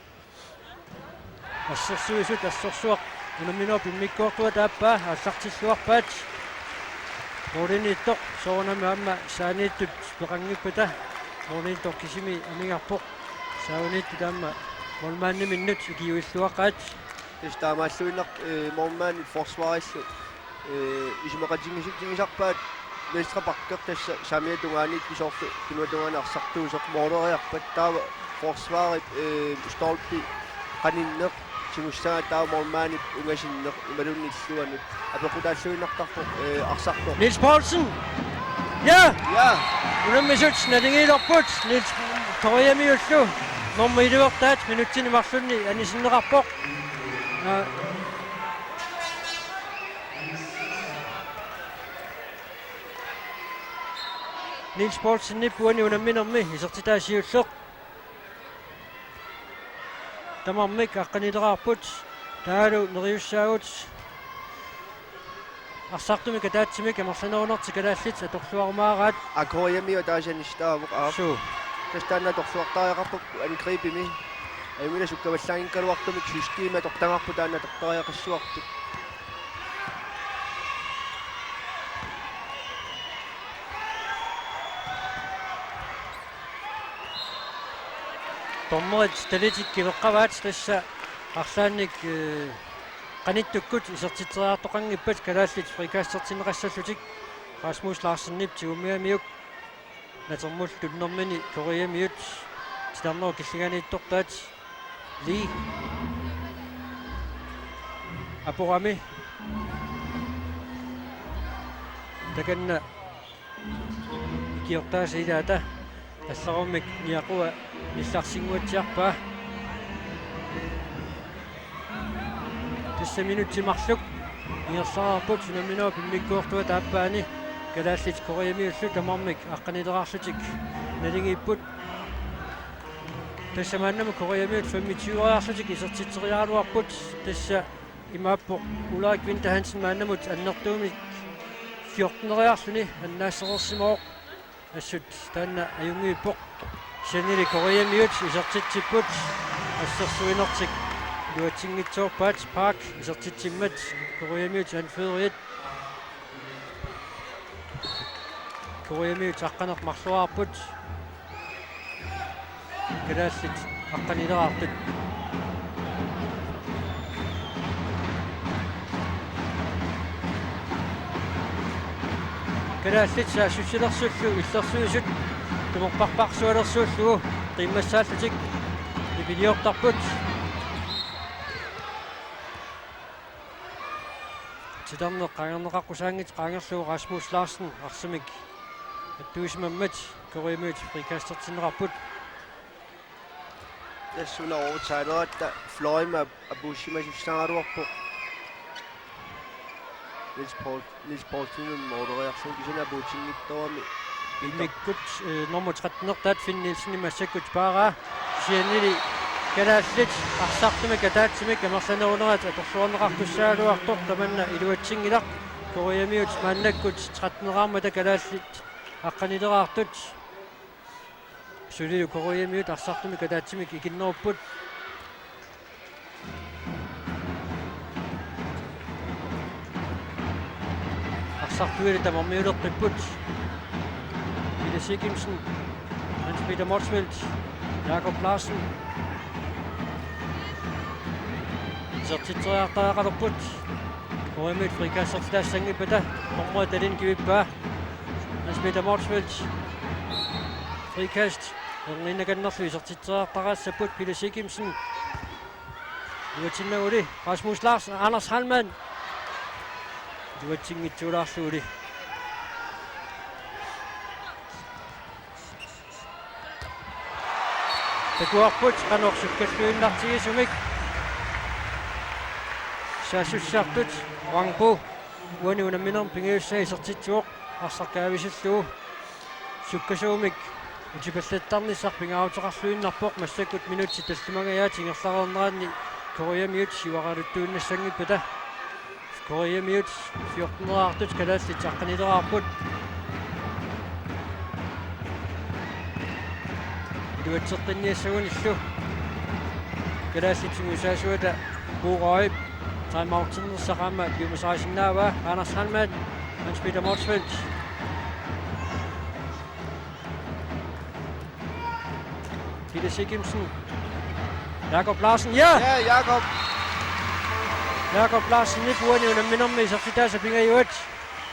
ассерсуисут ассерсуақ унамминоо пиммиккууртуутааппаа аллартиллуарпаат мооринитоқ соонами аама саанииттут пеқангиппата мооринитоқ кисими амигарпоқ сааунитtu таама молмаанниминнут икиуиллуақаат tis taamaalluinneq mormaani forsvarillu isumaqatigisarpaat Vestrapakkeq tassa samiatungaaniit pisorlu kinuatungaani arsartuusoq mooleriarpat taava forsvarit stolpi qaninneq timussaa taava mormaani ungasinneq imalunilluanut apequtaalluinartarpoq arsartoq Niels Poulsen ja ja унаммисут налингилерпут Niels Toriamiullu нормилуертаат минуттини марлунни анисиннеқарпоқ Niels Poulsen nippuani unamminermi isertitaasiulleq тамармик аққанилераарпут таалу нериуссаагут арсартуми катаатсимик амерланерунерти калааллит аторлуармаараат Koreami taasianistaavоq су тастанна торсуартариақарпук ангрипими аймина суккаваллаангиккалуартумик система тортангарпу таанна тортариақассуартут томмерит талитиккилеққаваат тасса арлаанник qanittуkkut isертитериартоқангиппат калааллит фрикаастертинеқассаллутик Rasmus Larsen-nip тигумиамиук натермул туннэрмини кориамиут титарноо киллиганииттортаат ли апорами таканна киортаасилаата алларуммик ниақуа нилларсингуатсиарпаа тасса минутсимарлук иерсаарпут сунаминоо пиммиккуортуа тааппаани калааллит кориамиуллу тамармик аққанилераарлутик налингиппут тасса мааннама кориамиут 25-аарлутик исертитсериаалуарпут тасса имааппо Ulrik Winther Hansen мааннамут аннертуумик 14-аарлуни аннаассерерсимоо ассут таанна аюнгииппоқ сянили кориамиут исертитсиппут ассерсуинертик luatiнгитсоорпаат парк исертитсиммат кориамиут анфериит кориамиут аққанеқ марлуаарпут калааллит аққанилераартут калааллит саасуссилерсуллу иллерсуисут тумерпарпарсуалерсууллугу қиммассааллутик ипилиортарпут титарнеқ қангернеқаққусаангит қаангерлугу Rasmus Larsen арсамик аттуисмаммат кориамиут фрикаастертинерарпут тассуна overtaileratта fløjma abushimasussaaruarpoq Niels Poulsen modereersu kisana buutinngittorami иммиккут номер 13-нертаат Finn Nielsen массаккут паараа сианили калааллит арсартуми катаатсимик амерланерунерат аторлуарнеқартуссаалуартор таманна илуатсингилақ кориамиут мааннаккут 13-нераармата калааллит аққанилераартут Suli Koreamiut arsartumik kadaatsimik ikinnerupput. Arsartuili tamarmiulerqipput. Ville Sikimsen, Hans Peter Motsfeldt, Jakob Larsen. Sertitreartaaqalerput. Koreamiut frikassertaassangipata. Tormua talin kivippaa. Hans Peter Motsfeldt. Frikast. Erlinnakannerlui sertitreartarassaput Ville Sikimsen. Uatinnauli Rasmus Larsen, Anders Hallmann. Uatingitsuularluuli. Takuarput qanorsukkallуиннартигисумик. Saasussartut Wangpo. Uaniunamminerm pingiussai sertitsuoq arsarkaavisalluu. Sukkasuumik utipallattarnissar pingautaqarluinnarpoq massakut minutti tallimagayaa tingerlareernerani Koreamiut siuaqaluttuunnassangipata. Koreamiut 14 kalallit taqqanileraarput. Duatsertinniassagunillu kalallitsungusaasuata Buurøy timeoutinnersaqaama piumasaasinnaava Anders Hallmann, Hans Peter Motsfeldt. Ville Sikimsen, Jakob Larsen, ja! Ja, Jakob. Jakob Larsen nipuaniunamminermi sertitaasapingayuat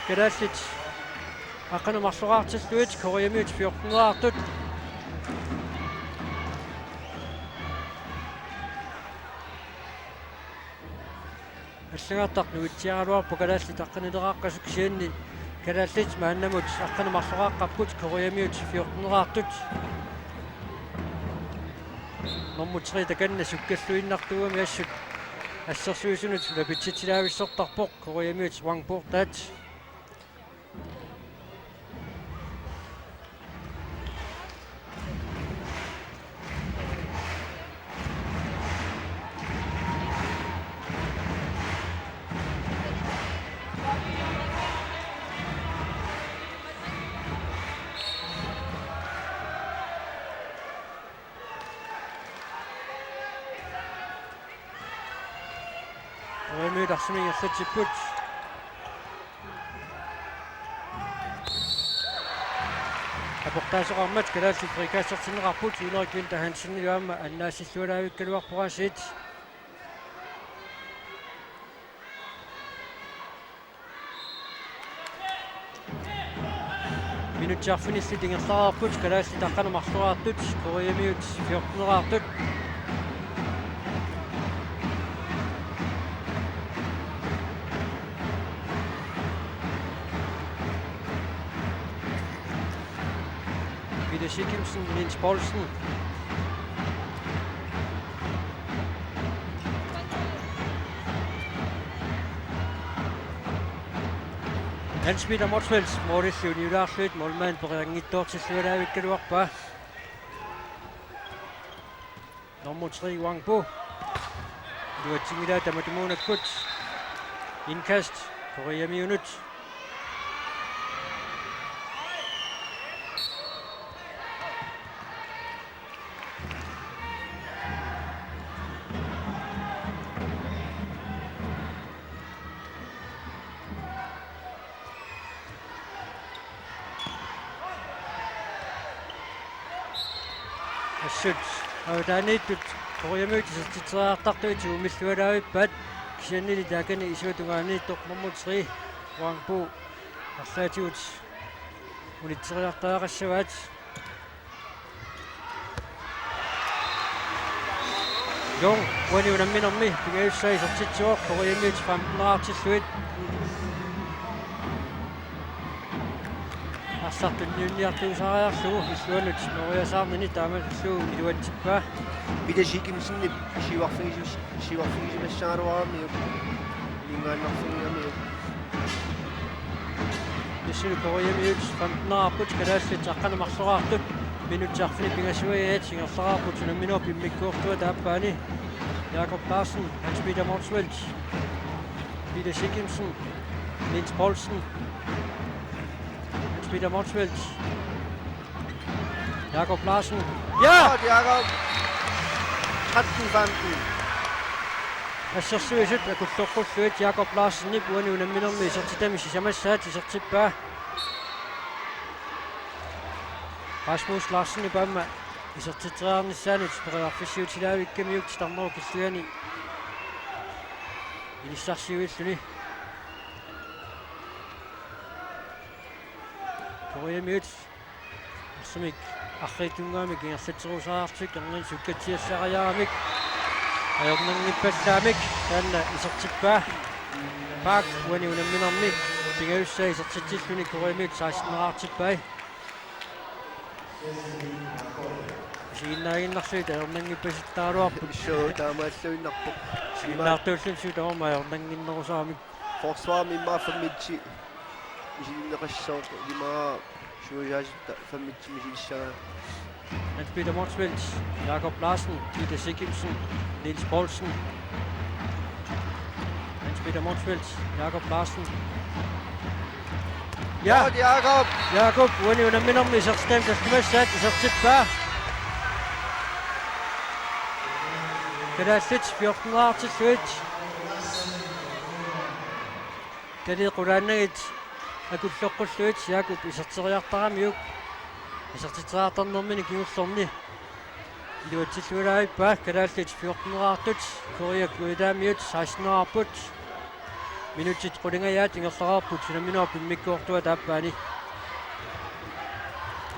kalallit aqqanumarluraartalluit Koreamiut 14 аллагаартарнуитсиагалуарпу калаалли таққанилерааққасук сианни калааллит мааннамут аққанамарлорааққарпут Koreamiut 14 номмутри таканна суккаллуиннартуами ассут ассерсуисунут лапитситилаависсортарпоқ Koreamiut Wangpo таат Koreamiut арсимингерлатсиппут апортаасоқармат калаалли прикаассертинеқарпут Ulrik Winther Hansen юаама аннаассиллуалаавиккалуарпорасит минутсаарфинилли тингерлаарпут калаалли таққанамарлуаартут Koreamiut 14 Ville Sikimsen, Niels Poulsen. Hans Peter Motsfeldt, Morris Juniorarlut, målmand på Ringittortillualaavikkaluarpaa. Nummer 3 Wangpo. Luatingila tamatumunakut. Indkast, Koreamiut. Assut авдааниттут Koreamiut сертитреартартуити умиллуалаавиппаат кисианнили таакани исуатунгааннииттоқ номер 3 Wangpo арлаатиут унитсериартаагассаваат Jong уаниунамминерми пингаюссаи сертитсуоқ Koreamiut 15 Arsartunniunniartuusariarlugu illuanut noriasaarnini taamaalluu iluatippa Ville Sikimsen siuarfingisumassaaruarami lingaannarfingiami Nissulu Koreamiut 15 kalaallit taqqanamarluraartut minutsaarfini pingasuayaat singerlaraarput sunamminor pimmikkuortua taappaani Jakob Larsen, Hans Peter Motsfeldt, Ville Sikimsen, Niels Poulsen, Peter Motsfeldt, Jakob Larsen. Ja! Godt, Jakob. 13-15. Ассерсуисут акуллоққуллуит Jakob Larsen-ник уаниунамминерми исертитами сисамассаати исертиппаа. Rasmus Larsen ипаама исертитеарнissaanут периарфиссиутилаавиккамиук тарнеру киллуани илиссарсиуиллуни Koreamiut арсамик арритунгаамик ингерлатсерусаартик ернин суккатиассариарамик аёрнангиппаллаамик таанна исертиппаа пак уаниунамминерми пингаюссаа исертитиллуни Koreamiut 16-нераартиппай сииннаагиннарсуит аёрнангиппаситтааруарпут Show таамааллуиннарпу. сииннаартууллун сутаама аёрнангиннерусаамик Forsvar mimma fammitsi. Isinneqassoo limaa suujaasitta fammitsi misilssaa. Hans Peter Motzfeldt, Jakob Larsen, Peter Sigimsen, Niels Poulsen. Hans Peter Motzfeldt, Jakob Larsen. Ja, Godt, Jakob. Jakob, uaniunamminermi isertitam taskumassaat isertippaa. Kadaallit 14-aartilluit. Kaliiqulaannagit акуллоққуллуит Jakob иserteriartaramiuk исертитеартарнермини кигуллорни илуатсиллуилаавиппаа калааллит 14-аартут Korea куидаамиут 16-аарпут минутит qulingаяат ингерлараарпут синаминуар пиммиккуортуа тааппаани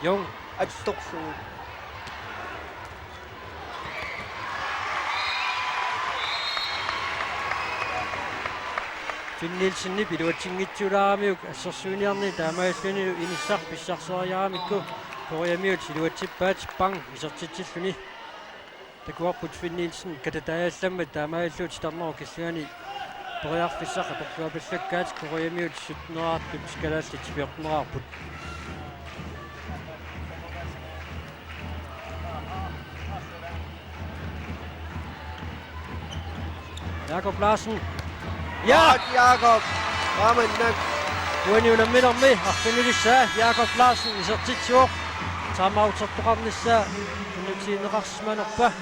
Jung Attorfu. Finn Nielsen piluatsingitsuulaaramiuk ассерсуиниарни таамааллуни инissar писсарсериарамикку Koreamiut илуатсиппаат пан исертитсиллуни такуарпут Finn Nielsen кататаалламма таамааллуут тарнеру киллуани периарфиссақ аперлуапаллаккаат Koreamiut 17-аартут калааллит 14-аарпут Jakob Larsen. Ja! Godt, Jakob. Ramen nok. Uaniunamminermi arfinilissаа Jakob Larsen isertitsuoq taamautertoqarnissaa unutiineqarsmanerpa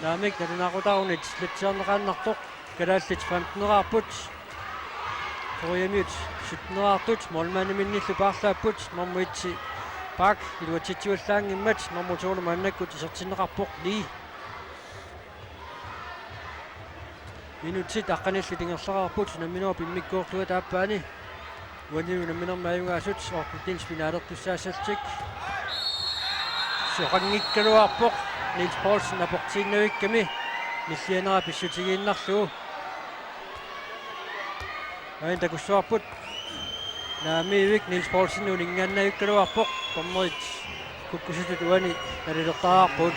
naamik nalinaqutaarunit latsiarneqaannartoq kalaallit 15-eraarput Koreamiut 17-eraartut molmaaniminniillu paarlaapput normuitsi pak iluatitsuallaangimmat normutuuluma annakkut isertinneqarpoq lii minutit aqqanillit ingerlaraarput namminua pimmikkuortua taappaani uaniunamminermaajungaasut orputils finaalertussaasaltik soqanngikkaluarpoq Niels Poulsen aportiinnavikkami nillianera pissutigiinnarluu ain takussuarput naamiivik Niels Poulsen uningaannavikkaluarpoq tornerit kukkusutut uani nalilertaraarput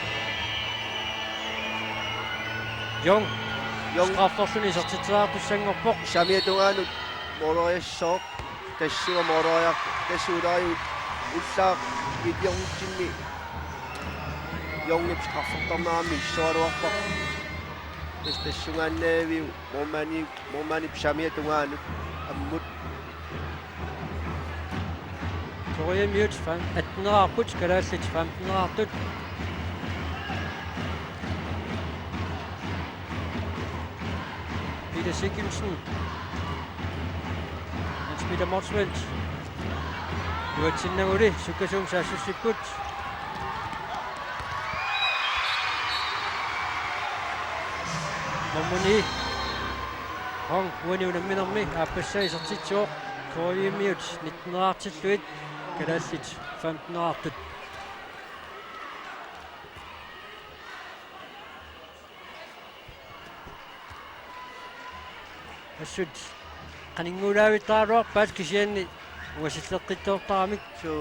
Jung strafforsuni isertiteraartussangorpoq Samiatungaanut moroyassoq tassua moroyaq tassuulaaju ullaaq idiornitsinni Jongip straffortarnaami issualuarpoq tassungaannaaviu mormanip samiatungaanut ammut Koreamiut 18-eraarput kalaallit 15-eraartut Peter Sigimsen Hans Peter Motzfeldt luatsinnaguli sukkasuumsaassussipput Momuni Hong uaniunamminermi aappassaa isertitsuoq Koreamiut 19-eraartilluit kalaallit 15-eraartut assut qaninguulaavitaaruarpaat kisianni uasilleqqittoortaramik so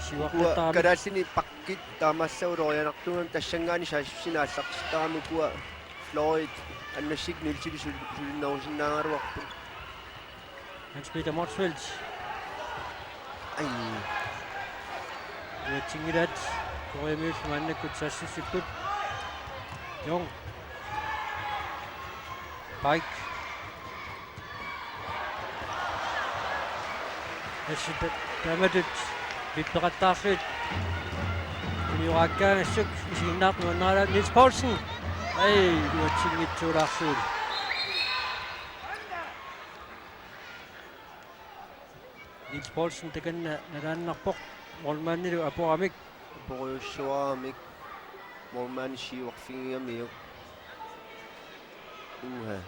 siwaqqittaramik kalaallini paqqit taamassauloorianartungam tassangaani saassussinaallaqsitaaramikua Floyd annassik niltipi sulinnarusinnaangaruarpu Hans Peter Motzfeldt ai uatsingilat Koreamiut mannakkut saassussipput Jung Pike assut tamatut Vipperattarsuit. Uniurakkaangassuk isiginnaarnuannaala Niels Poulsen. Ei, uatsingitsuularsuut. Niels Poulsen takanna nalaannarpoq mormaannilu apuramik. Borussuaramik. Morman shiuarfingiamiu. Uha.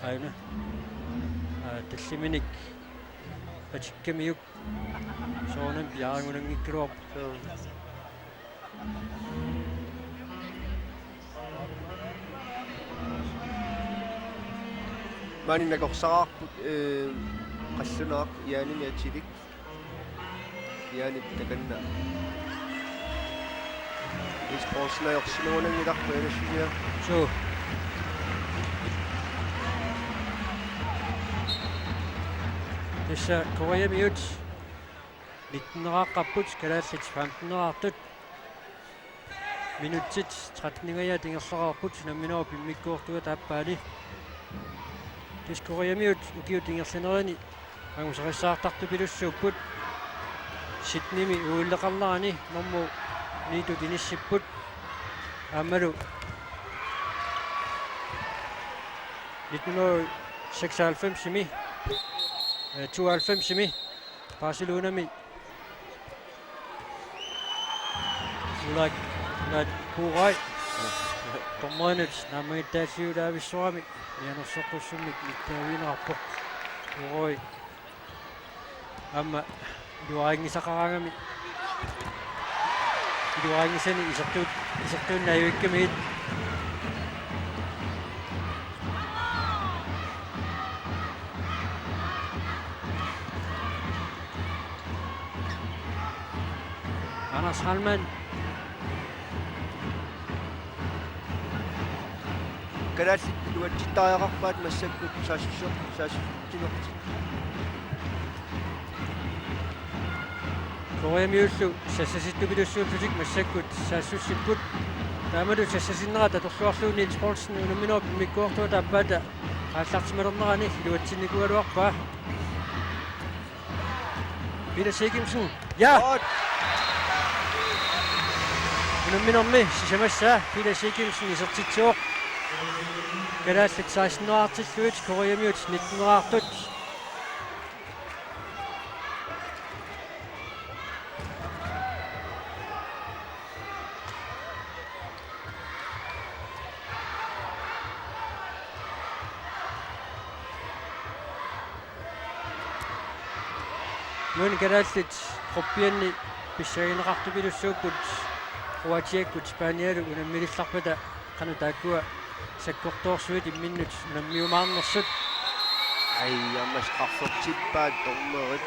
Aina. Talliminik. Patikkamiuk. Soonam piarangunangikkiluap. Mani nakorsaqarput qallunaaq ianimi atilik. Ianip takanna. Sportsna yorsinuunangilarpu alassunia. So. Tässä Koreamiut 19-qapput kalaallit 15-artut minutsit 13-ngaya tingerlaqarput namminua pimmikkuortuga taappaali. Tässä Koreamiut ukiu tingerlinerani angusaqissaartartu pilussuupput Sydneymi uilleqarlaani normu niitu tinissipput aammalu 1996 92 Barcelonami ulak kuurai tommoinut nammittaasiulaavissuami mianersoqqussumik mittaaviinerarpoq uroi amma luaringisaqarangami luaringisani isertuunnaayuikkamiit Anders Hallmann. Kalaallit luatsittaajaqarpaat massakkut saasuttinerti. Koreamiullu sassasittupilussuullutik massakkut saassussipput taamalu sassasinnera torluarluun Niels Poulsen unumminua pimmikkuortua taappaata aallartimalernerani luatsinnikualuarpaa Peter Sigimsen. Ja! Unumminermi sisamassaa Peter Sigimsen isertitsuoq kalaallit 16-artilluut Koreamiut 19-artut Nuun kalaallit qoppianni pissagineqartupilussuukkut Kroatiakkut Spanialu unammilillarpata qanu taakkua sakkortoorsuit imminnut unammiumaarnersut Ai ammas qarfertippaat tormerit.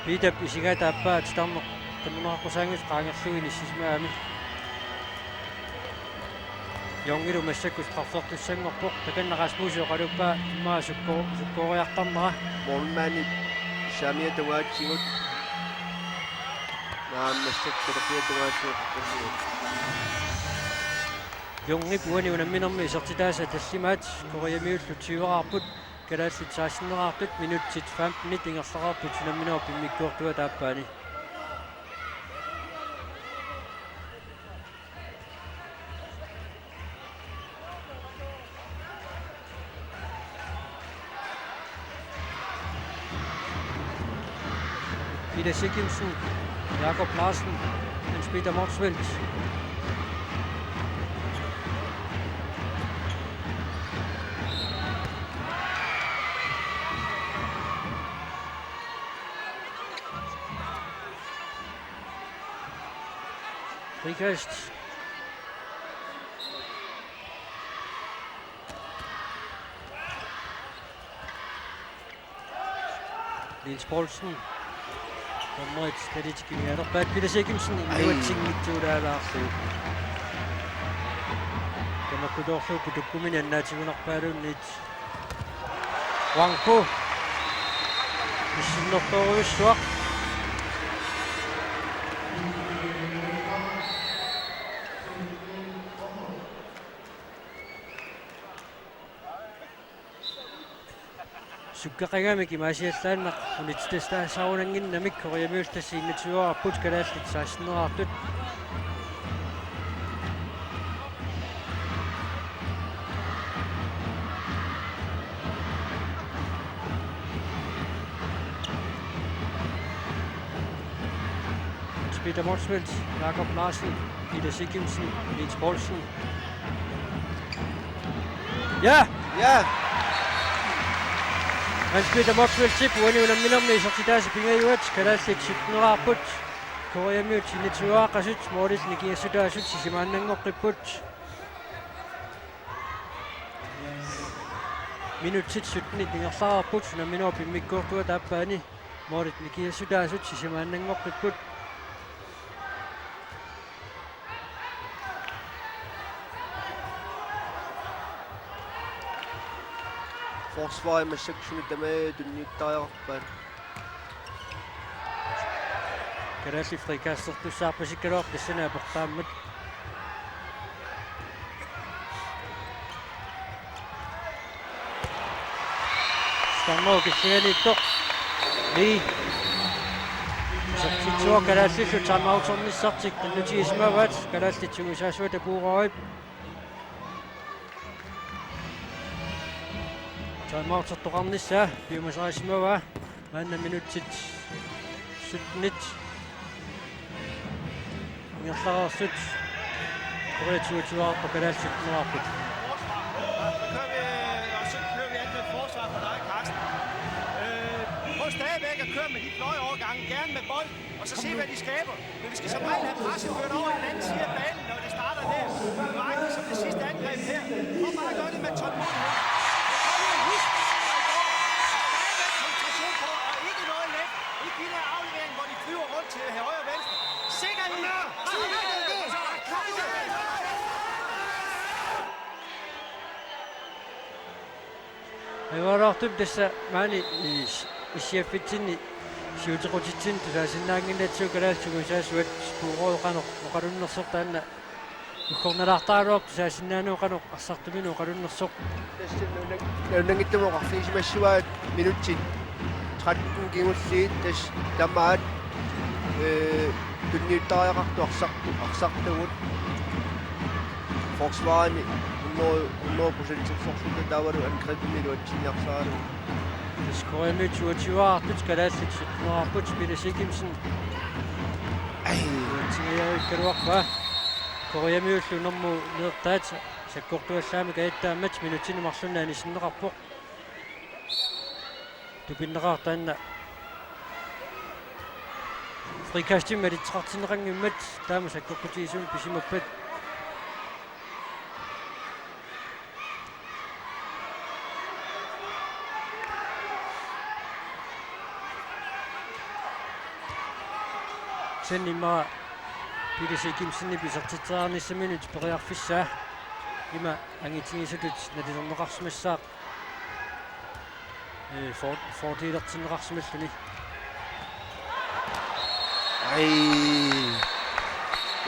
Piitap isigaa taappaat starneq qannuneraqqusaangus qaangerluin issismaami Jongilu massakkus qarfertussanngorpoq takannaqasmuusio qaluppaa immaa sukkooriartarnera Mormani Samia tuaatsingut. Naammassakkulapia tuaatsuuqqorluut. Jongi puani unamminermi isertitaasa tallimaat Koreamiullu 20-arput kalaallit 16-artut minutsit 15 tingerlaqarput unamminua pimmikkuortua taappaani Peter Sigimsen, Jakob Larsen, Hans Peter Morsfeldt. Rikast. Niels Poulsen. Tommoit Staditskimianerpaat Peter Sigimsen inuatsingitsuulaalaarluut. Tamakkutorluukku tukkumini annaatigunarpaaluunniit Wangpo issinnertoruissuaq Sukkeqagamik imasiallaanna unitstestaassaunanginnamik Koreamiultassiinituarapput kalaallit saassineraartut Peter Motsfeldt, Jakob Larsen, Peter Sigimsen, Niels Poulsen. Ja! Ja! Hans Peter Motsfeldt tipuani unamminarni sortitaasi pingajuat kalaallit sitneraarput Koreamiut sinituaaqasut moolit nikiassutaasut sisimaannanngorqipput minutsit sutnit ningerlaarput unamminor pimmikkuortua taappaani moolit nikiassutaasut sisimaannanngorqipput Forsvaret med 600 dage, du nyttejaqpan. Kalaalli frikastortussaarpasikkalor tassanaaportaammat Stammo kissaniittoq Li Sortitsua kalaallilu timeoutornissartik qannutiismavat kalaallit puuroip timeoutortoqarnissa piumasaraismava maanna minutsit sutnit ngerlararsut Koreatuutuarpa kalaalsitneraarput Prøv stadigvæk at køre med de fløjeovergange, gerne med bold, og så se, hvad de skaber. Men vi skal som regel have presset ført over i den anden side af banen, når det starter der. Nøjagtigt som det sidste angreb her. Prøv bare at gøre det med tålmodighed. Stadigvæk koncentration på, og ikke noget let. Ikke de der afleveringer, hvor de flyver rundt til højre og venstre. Sikkerhed! Aivarortup tassa maani issiaffitsinni siutequtitsin tusaasinnaanginnatsu kalaalsugusaasuat puuroqanoq oqalunnersortaanna ukkornalaartaaruaq tusaasinnaanooqanoq arsartuminu oqalunnersoq Nangittumoqarfiisimassuaat minutsit 13 giulliit tas tamaat tunniuttariaqartu arsartugut forsvarani 100% tilforsuta tavaru angrebmilu atsiniarsaaru Koreamiut kalaallit sitneraarput Peter Sigimsen tingiaruikkaluarpa Koreamiullu normu neertaat sakkortuallaami kaittaammat minutinumarlunnaani sinneqarpoq tupinneqaartaanna frikastimmat itsaqartineqanngimmat taama sakkorputiisuun pisimappat Sennimma Peter Sigimsenni pisartitsaarnissaminut periarfissaa ima angitingisutut natilerneqarsmassaaq fortiilertinneqarsmalluni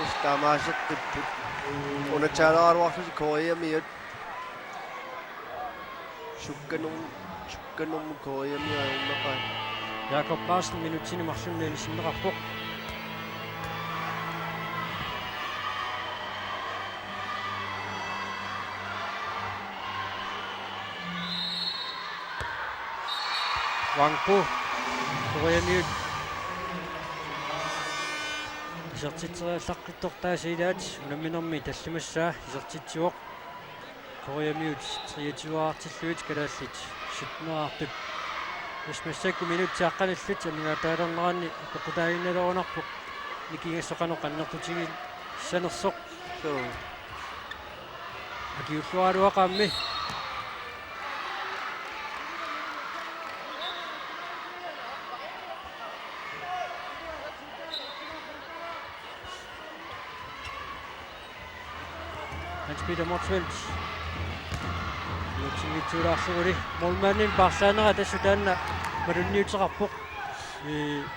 Ustaamaasaqqipput unataalaaruarlusi Koreamiut sukkanum Koreamiaunneqaa Jakob Larsen minutinumarlunnaani sinneqarpoq Wangpo Koreamiut isartitseriallaqqitortaasilaat unamminermi tallumassaa isartitsuoq Koreamiut triatuaartilluit kalaallit sutneraartut ismassakku minutiaqqalillut amingaataalerneranni qoqutaaginnaloruunarpuq nikingassoqanoq annertutigi sanersoq so akiullualuaqaammi Hans Peter Motsfeldt Yutsingitsuulaarluguli molmannin parsaanera tassutaanna malunniuteqarpoq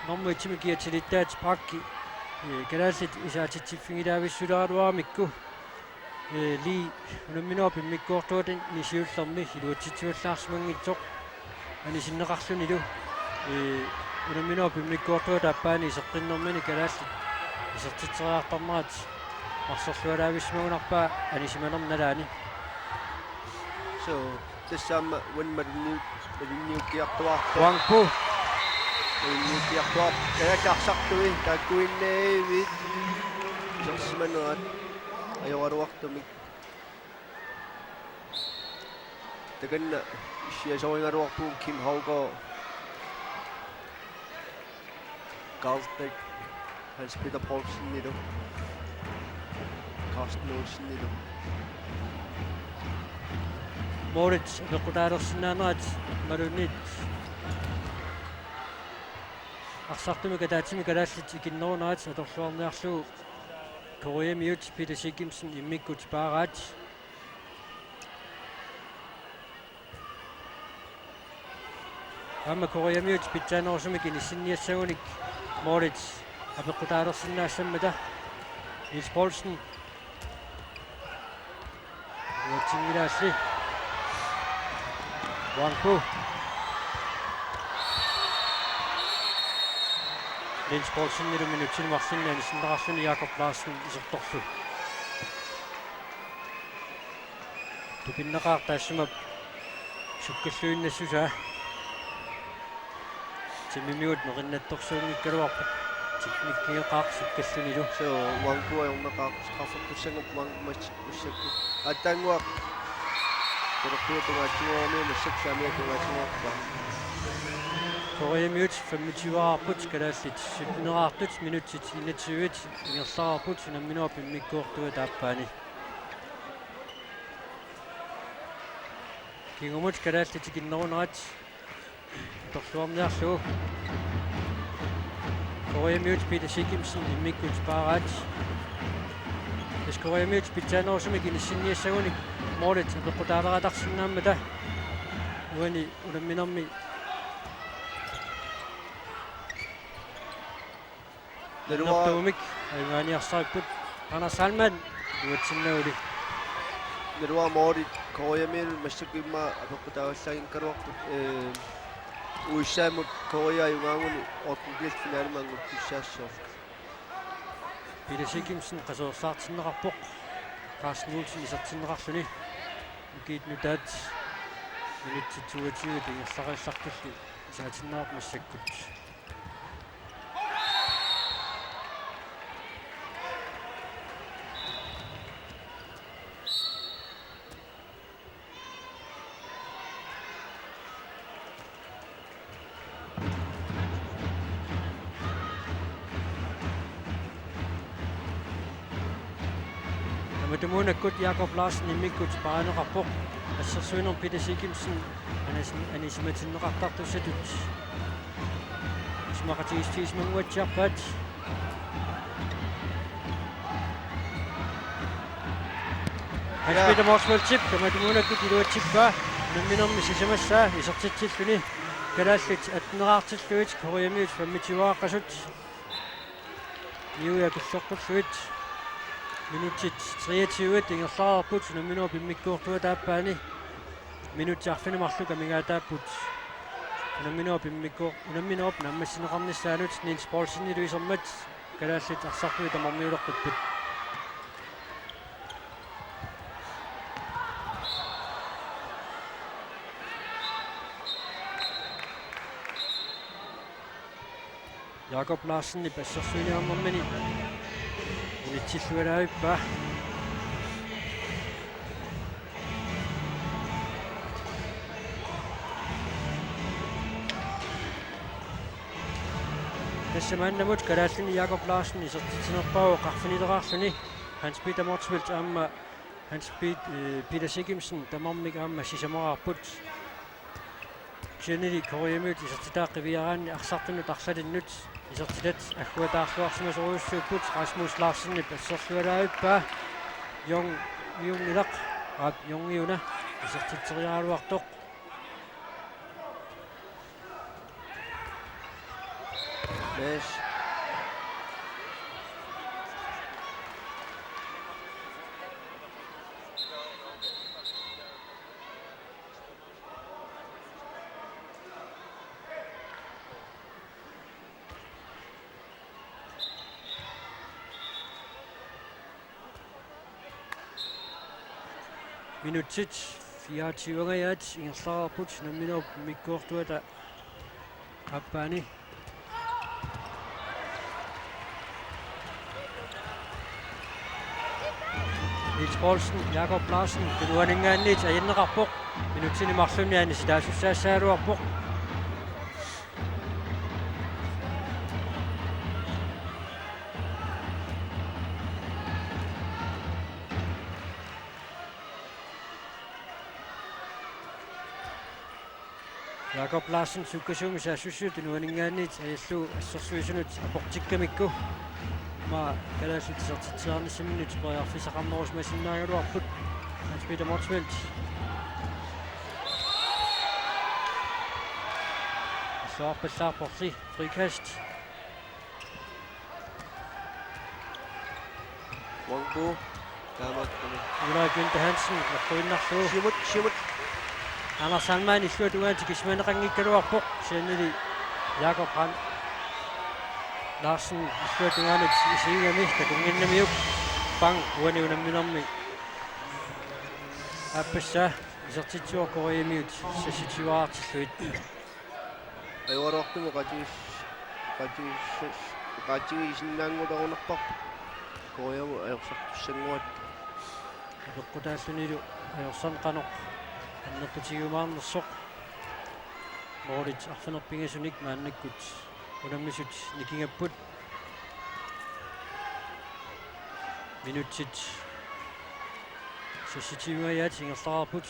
normu itimikiatilittaat prakki kalaallit isaatitsiffingilaavissularuaramikku li unamminor pimmikkuortuutin nisiullermi iluatsitsuallaarsimangitsoq анисиннеқарлуни лу унаминоо пиммиккуортуа таппаани исеққиннэрмини калаалли исертитсериартарнерат марсерлуалаависмагунарпаа анисиманерналаани So тассаама ванмалунниуккиартуарпа Wangpu унниуккиартуар калаакаарсартуи таккуиннеевит сэрсиманерат ajorluartumik takanna issиасорингалуарпуун Kim Haugaard Carlsbæk Hans Peter Poulsen nilu Carsten Olsen nilu Moritz пеккутаалерсинааnerat малунит арсартумика таатими калааллит икиннерунаат аторлуарниарлугу Koreamiut Peter Sigimsen иммиккут паараат амма Koreamiut питсаанерусумик инissинниассагуник Moritz апеккутаалерсинаассаммата Nils Poulsen Уотсингилаасси Wangpu Nils Poulsen minuutin marsinnaani sinnerarluni Jakob Larsen isertorlu. Tupinneqaartaassuma sukkalluinnassusaa. Timimiut merinnattorsuungikkaluarpu. Tiknikkiiqaaq sukkallunilu. So Wangpu ajorneqaaq straffertussangup Wangmatch ussakku атаангуақ терапиутугаатсуорми массаксаамиатугаатсуорпа Koreamiut 25-arput kalaallit 17-artut minutit 21 ingerlararput unamminua pimmikkuortua taappaani. Kingumut kalaallit ikinnerunerat torluarniarlugu. Koreamiut Peter Sigimsen immikkut paaraat. Koreamiut pitsaanерусумик инissинниассагуник Moritz апеккутаалератарсиннааммата уани унамминерми Nordumik aymaaniarsaarput Anna Salman uatsinnauli Nerua Morit Koreamil massakimma apekutaallaginkkaluarput uissaamut Korea jungaanguni ortungil finaalmangut kissaassoof Peter Sigimsen qasoorsaartinneqarpoq Carsten Olsen isertinneqarluni ukiit nutaat minuttituatigut ingerlaqassartulli isaatinnaarp massakkut Matumunakut Jakob Larsen immikkut paaneqarpoq assersuinerm Peter Sigimsen anisimatinneqartartussatut ismaqatiistiismanguatsiarpaat Hans Peter Morsvold-Tip matumunakut iluatsippaa namminermi sisamassaa isertitsilluni kalaallit atneqaartilluit Koreamiut 25-aaqqasut niuyakullerqulluit minutit 23 ingerlararput unamminua pimmikkuortua taappaani minutiarfinimarluka mingaataapput unamminuup nammassineqarnissaalut Nils Poulsen iluisermat kalaallit arsarpui tamarmiulerqipput Jakob Larsen ipassersuiniarnermini unitsillualaavippa тассамааннамут калааллини Jakob Larsen исертитинерпаа qarfinileqarluni Hans Peter Morsvold аама Peter Sigimsen тамармик аама сисамараарпут Generally Koreamiut isertitaaqqiviaraanni arsartunut arsalиnnut isertilat agguataarluarsimasoruussuupput Rasmus Larsen passerlualaavippa yongilaq aap yongiuna isertitseriaaluartoq Mesh minutit 24 yaat ingerlarput namminup mikkuortuata appaani Niels Poulsen, Jakob Larsen, Pinuaningaannit ajanneqarpoq minutsini marlunniani silaasussaassaaluarpoq Jakob Larsen sukkasuumisaasussuut Pinuaningaannit ajallu assersuisunut aportikkamikku Ma kalasutsertitsaarnissamminut periarfisaqarnerusmasinnaagaluarput Hans-Peter Motzfeldt Soarpallaarporli frikast Wangbo. Tama. Ulrik Winter Hansen qruinnarluu Shimut. Anders Sandman illuat uaati kismaneqanngikkaluarpoq siannili Jakob Rand Larsen illuat uaanat isiigami takunginnamiuk pang uaniunamminermi appassa isertitsuor koriimiut sassutiuaartilluit Ayuarortumu qaatigiisinnaanngularunerpar. Koreamu ajorsartussanguat. Eqqutaallunilu ajorsanqanoq annerputigumaarnersoq Moritz arfinerpingasunik maannakkut unammisut nikingapput minutsit sassutiumayaat ingerlararput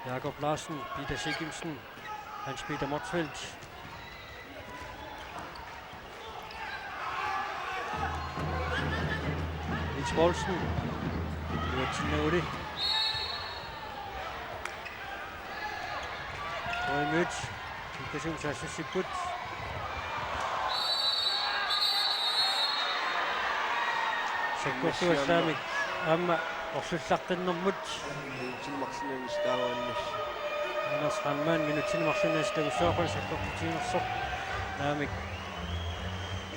Jakob Larsen, Peter Sigimsen, Hans-Peter Motzfeldt Niels Poulsen Luatinauti Roimødt Sukkasuumisaasusiput Sakkortuassaamik Amma orsullartannermut Sinmarsinanistaawaannas. Anders Randman minutsinmarsunnastagussooqul sakkortutiinersoq naamik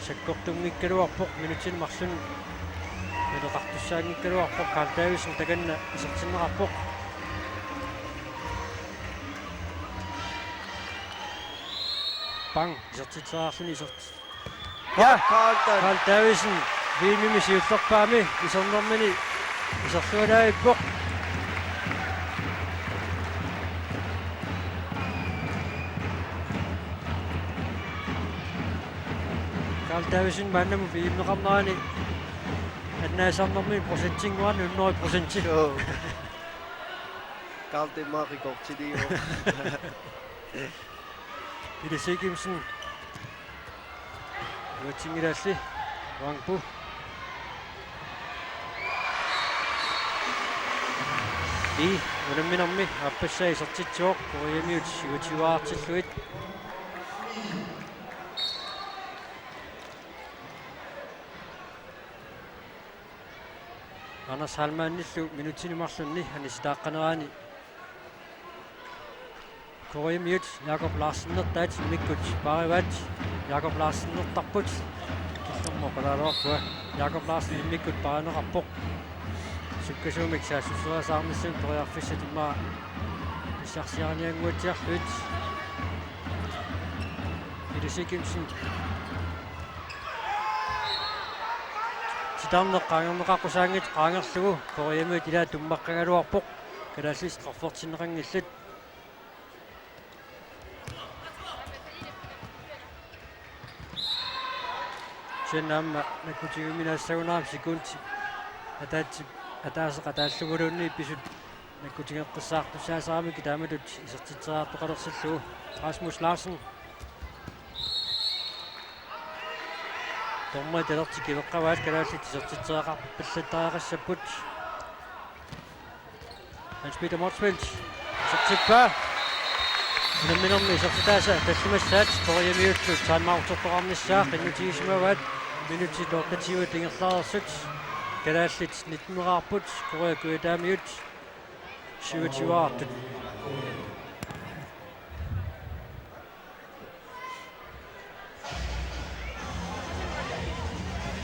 sakkortunngikkaluarpoq minutsinmarsun Meleqartussaangikkaluarpoq Carl Davidsen takanna isertinnerarpoq Bang isertitsaarluni Carl Davidsen viimimi siullerpaami isernermini iserlualaippoq Carl Davidsen mannamu viimneqarnerani annaasarnermi prosentinguarni 100%. Jo. Carl Demarikortiliu. Peter Sigimsen Luatingilalli Wangbu unamminermi appassa isertitsuoq koriamiut siutiuaartilluit Anders Halmaannillu minutinimarlunni anistaaqqaneraani koriamiut Jakob Larsennertaat mikkut parivat Jakob Larsennertarput killermoqalaluarpua Jakob Larsen mikkut parinerarpoq sukkasuumik saassusserasaarnissum toriarfissat imma issarsiarnianguatiarluit Peter Sigimsen Sitarneqqaangerneqaqqusaangit qaangerlugu koriamiut ilaa tummaqqangaluarpoq kalallis qarfortinneqangillat Siannaamma nakkutiguminaassagunaam sekunti атааseqataalluгулуунни писут наккутигеққиссаартуссаасарамик таамалут исертитсераартоқалерсаллугу Rasmus Larsen томма талертикивеққаваат калааллит исертитсеқарпаллаттариақассаппут Hans-Peter Motzfeldt сертиппа намминерми исертитааса таллумассаат кориамиуллу таанмаартортоқарниссаа қиннутигисимаваат минути тоққатиуат ингерлаарерсут Kalallit 19-raarput Korea Kuetaamiut 27-aartut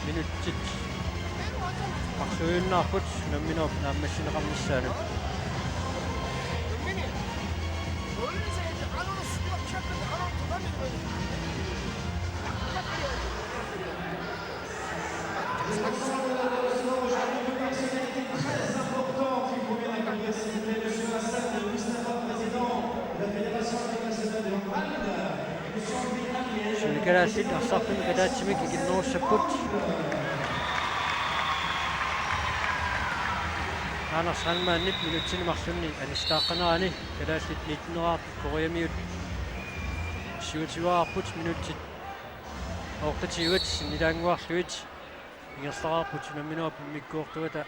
minuuttit Marsuinnaarput namminuup naammassineqarnissaanut Sunikalaassit arsartumi kalaatsimik ikinnuussapput Anders Halmaannit minuutsinimarsunni anistaaqanaani kalaallit 19 koriamiut 27 minuuttit oqtatiuat nilaanguarluit ingerlaraarput namminuap mikkuortuata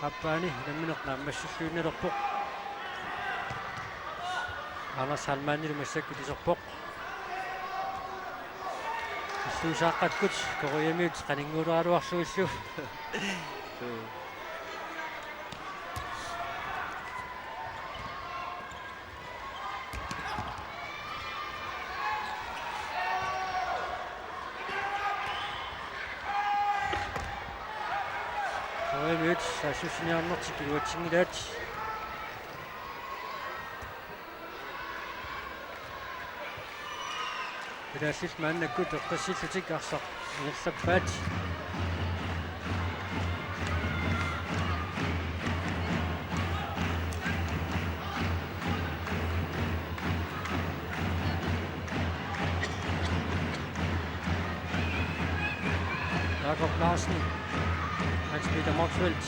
appaani nammineq naammassulluunnalerpoq Anders Halmaannit massakku tiserpoq Исsuusaaqqatkut koriamiut qaninguulaaluarluullu Koriamiut saassussiniarnertik iluatsingilaat Pilaallit maannakkut eqqassillutik arsaq inerlappaat Jakob Larsen Hans-Peter Moxfeldt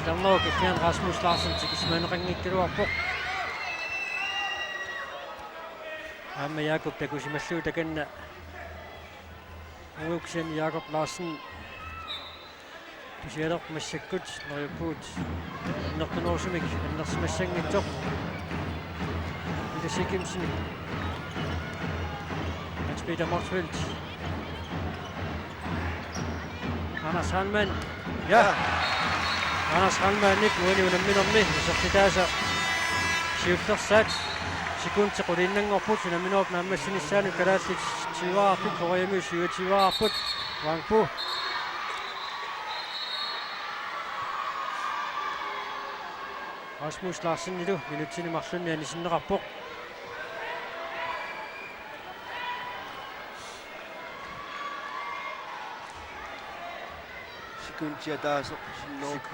Stamnok ikkian Rasmus Larsen tikismaneqanngikkaluarpoq Amma Jakob takusimallu takanna Uuksen Jakob Larsen tusialerp massakkut neriuppuut innertunorsumik annersimassangitsoq Ida Sikimsen Hans-Peter Moxfeldt Anders Halman ja Anders Halmaannit uaniunamminermi isertitaasa siullersaat sekuntiqulinnanngorput namminuup naammassinissaalu kalaallit 20 koriami 27 Wangpu Rasmus Larsen ilu minuutsinimarlunni anisinneqarpoq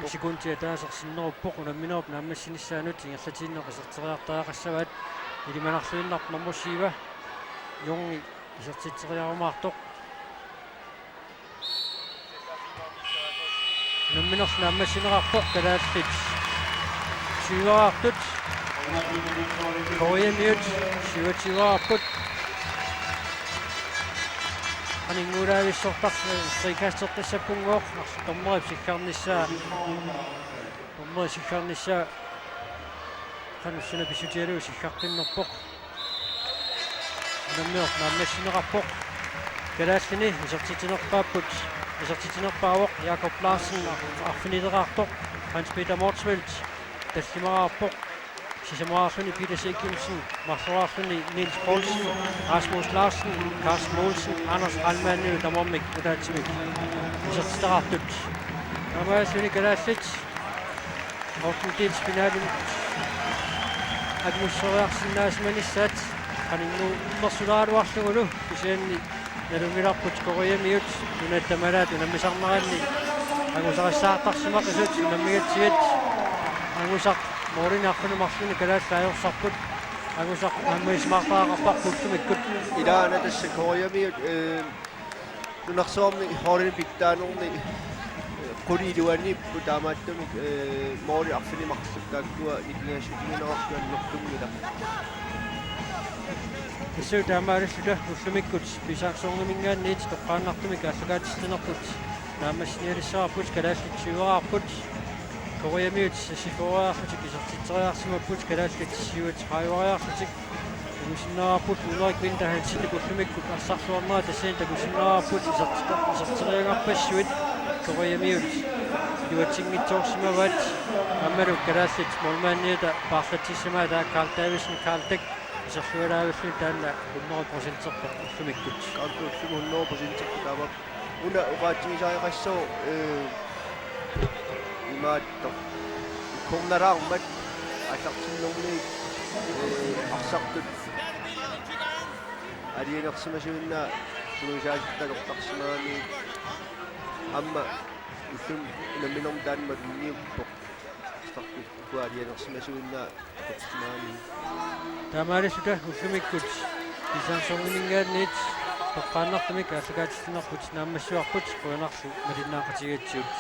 Sekuntia taasersinneruppoq unamminuup naammassinissaanuut ingerlatiinneqiserteriartaaqassavaat ilimanarluinnarp mammussiiva Jorgi isertiteriarumaartoq unamminerl naammassineqarpoq kalaallit 20 koriamiut 27 Qaninguulaavissortar frikastertassappungoor tormerip sikkarnissaa qanussuna pisutialu sikkartinnerpoq unammiorp naammassineqarpoq kalaallini isertitinerpaawoq Jakob Larsen arfinileraartoq Hans-Peter Moxfeldt tallimaraarpoq Sisamaraarluni Peter Sikimsen Marsorarluni Niels Poulsen Rasmus Larsen Carsten Mogensen Anders Halmaanniu tamarmik utaatsimik isertiteraartut Amaasuni kalaallit ortundelsfinaalin atmussoriarsinnaasmanissaat qaninguummersulaaluarlugulu kisianni nalumilarput koriamiut unattamalaat unammisarneraanni angusarissaatarsimaq isut unammigatsiat angusaq Morin arfunumarluni kalaallaajorsorput angusaq ammaismaartaaqarparputtumikkut ilaana tassa koriamiut nunarsoorni horin pittaanorni quliluannippu taamaattumik moori arfinimarlukkaaktua nikliasutiginerarsuannertummila Issu taamaalulluta ullumikkut pisaarsoornumingaanniit toqqaannartumik allukaatistinnerput naammassinialissaarput kalaallit syuaraarput koriamiut siforiarlutik isertiteriarsimapput kalaallit siuat haivariarlutik takusinnaarput Ulrik Winter Hansen ullumikkut arsarluarnera tassiin takusinnaarput iserteriangarpassuit koriamiut juatsingitsoorsimavaat ammaluk kalaallit molmaanniita paarlatissamaata Carl Davidsen Carl Dæk qisarlualaavullu taalla 100% ullumikut Kaartuussum 100% taava una uqaatigisaareqassoo imaatto kornaraarmat аллартиннэрни арсартут алиенерсимасуинна сулуисааситталортарсинаани амма уссун наминерм таанма ниуппо стартут куалиенерсимасуинна тортсинаани таамаарисута уllumikut исаансорнингаанниит тоққааннартамик ааллагаатиссинерпут нааммассуарпут қуянарсу малиннаақатигатсиут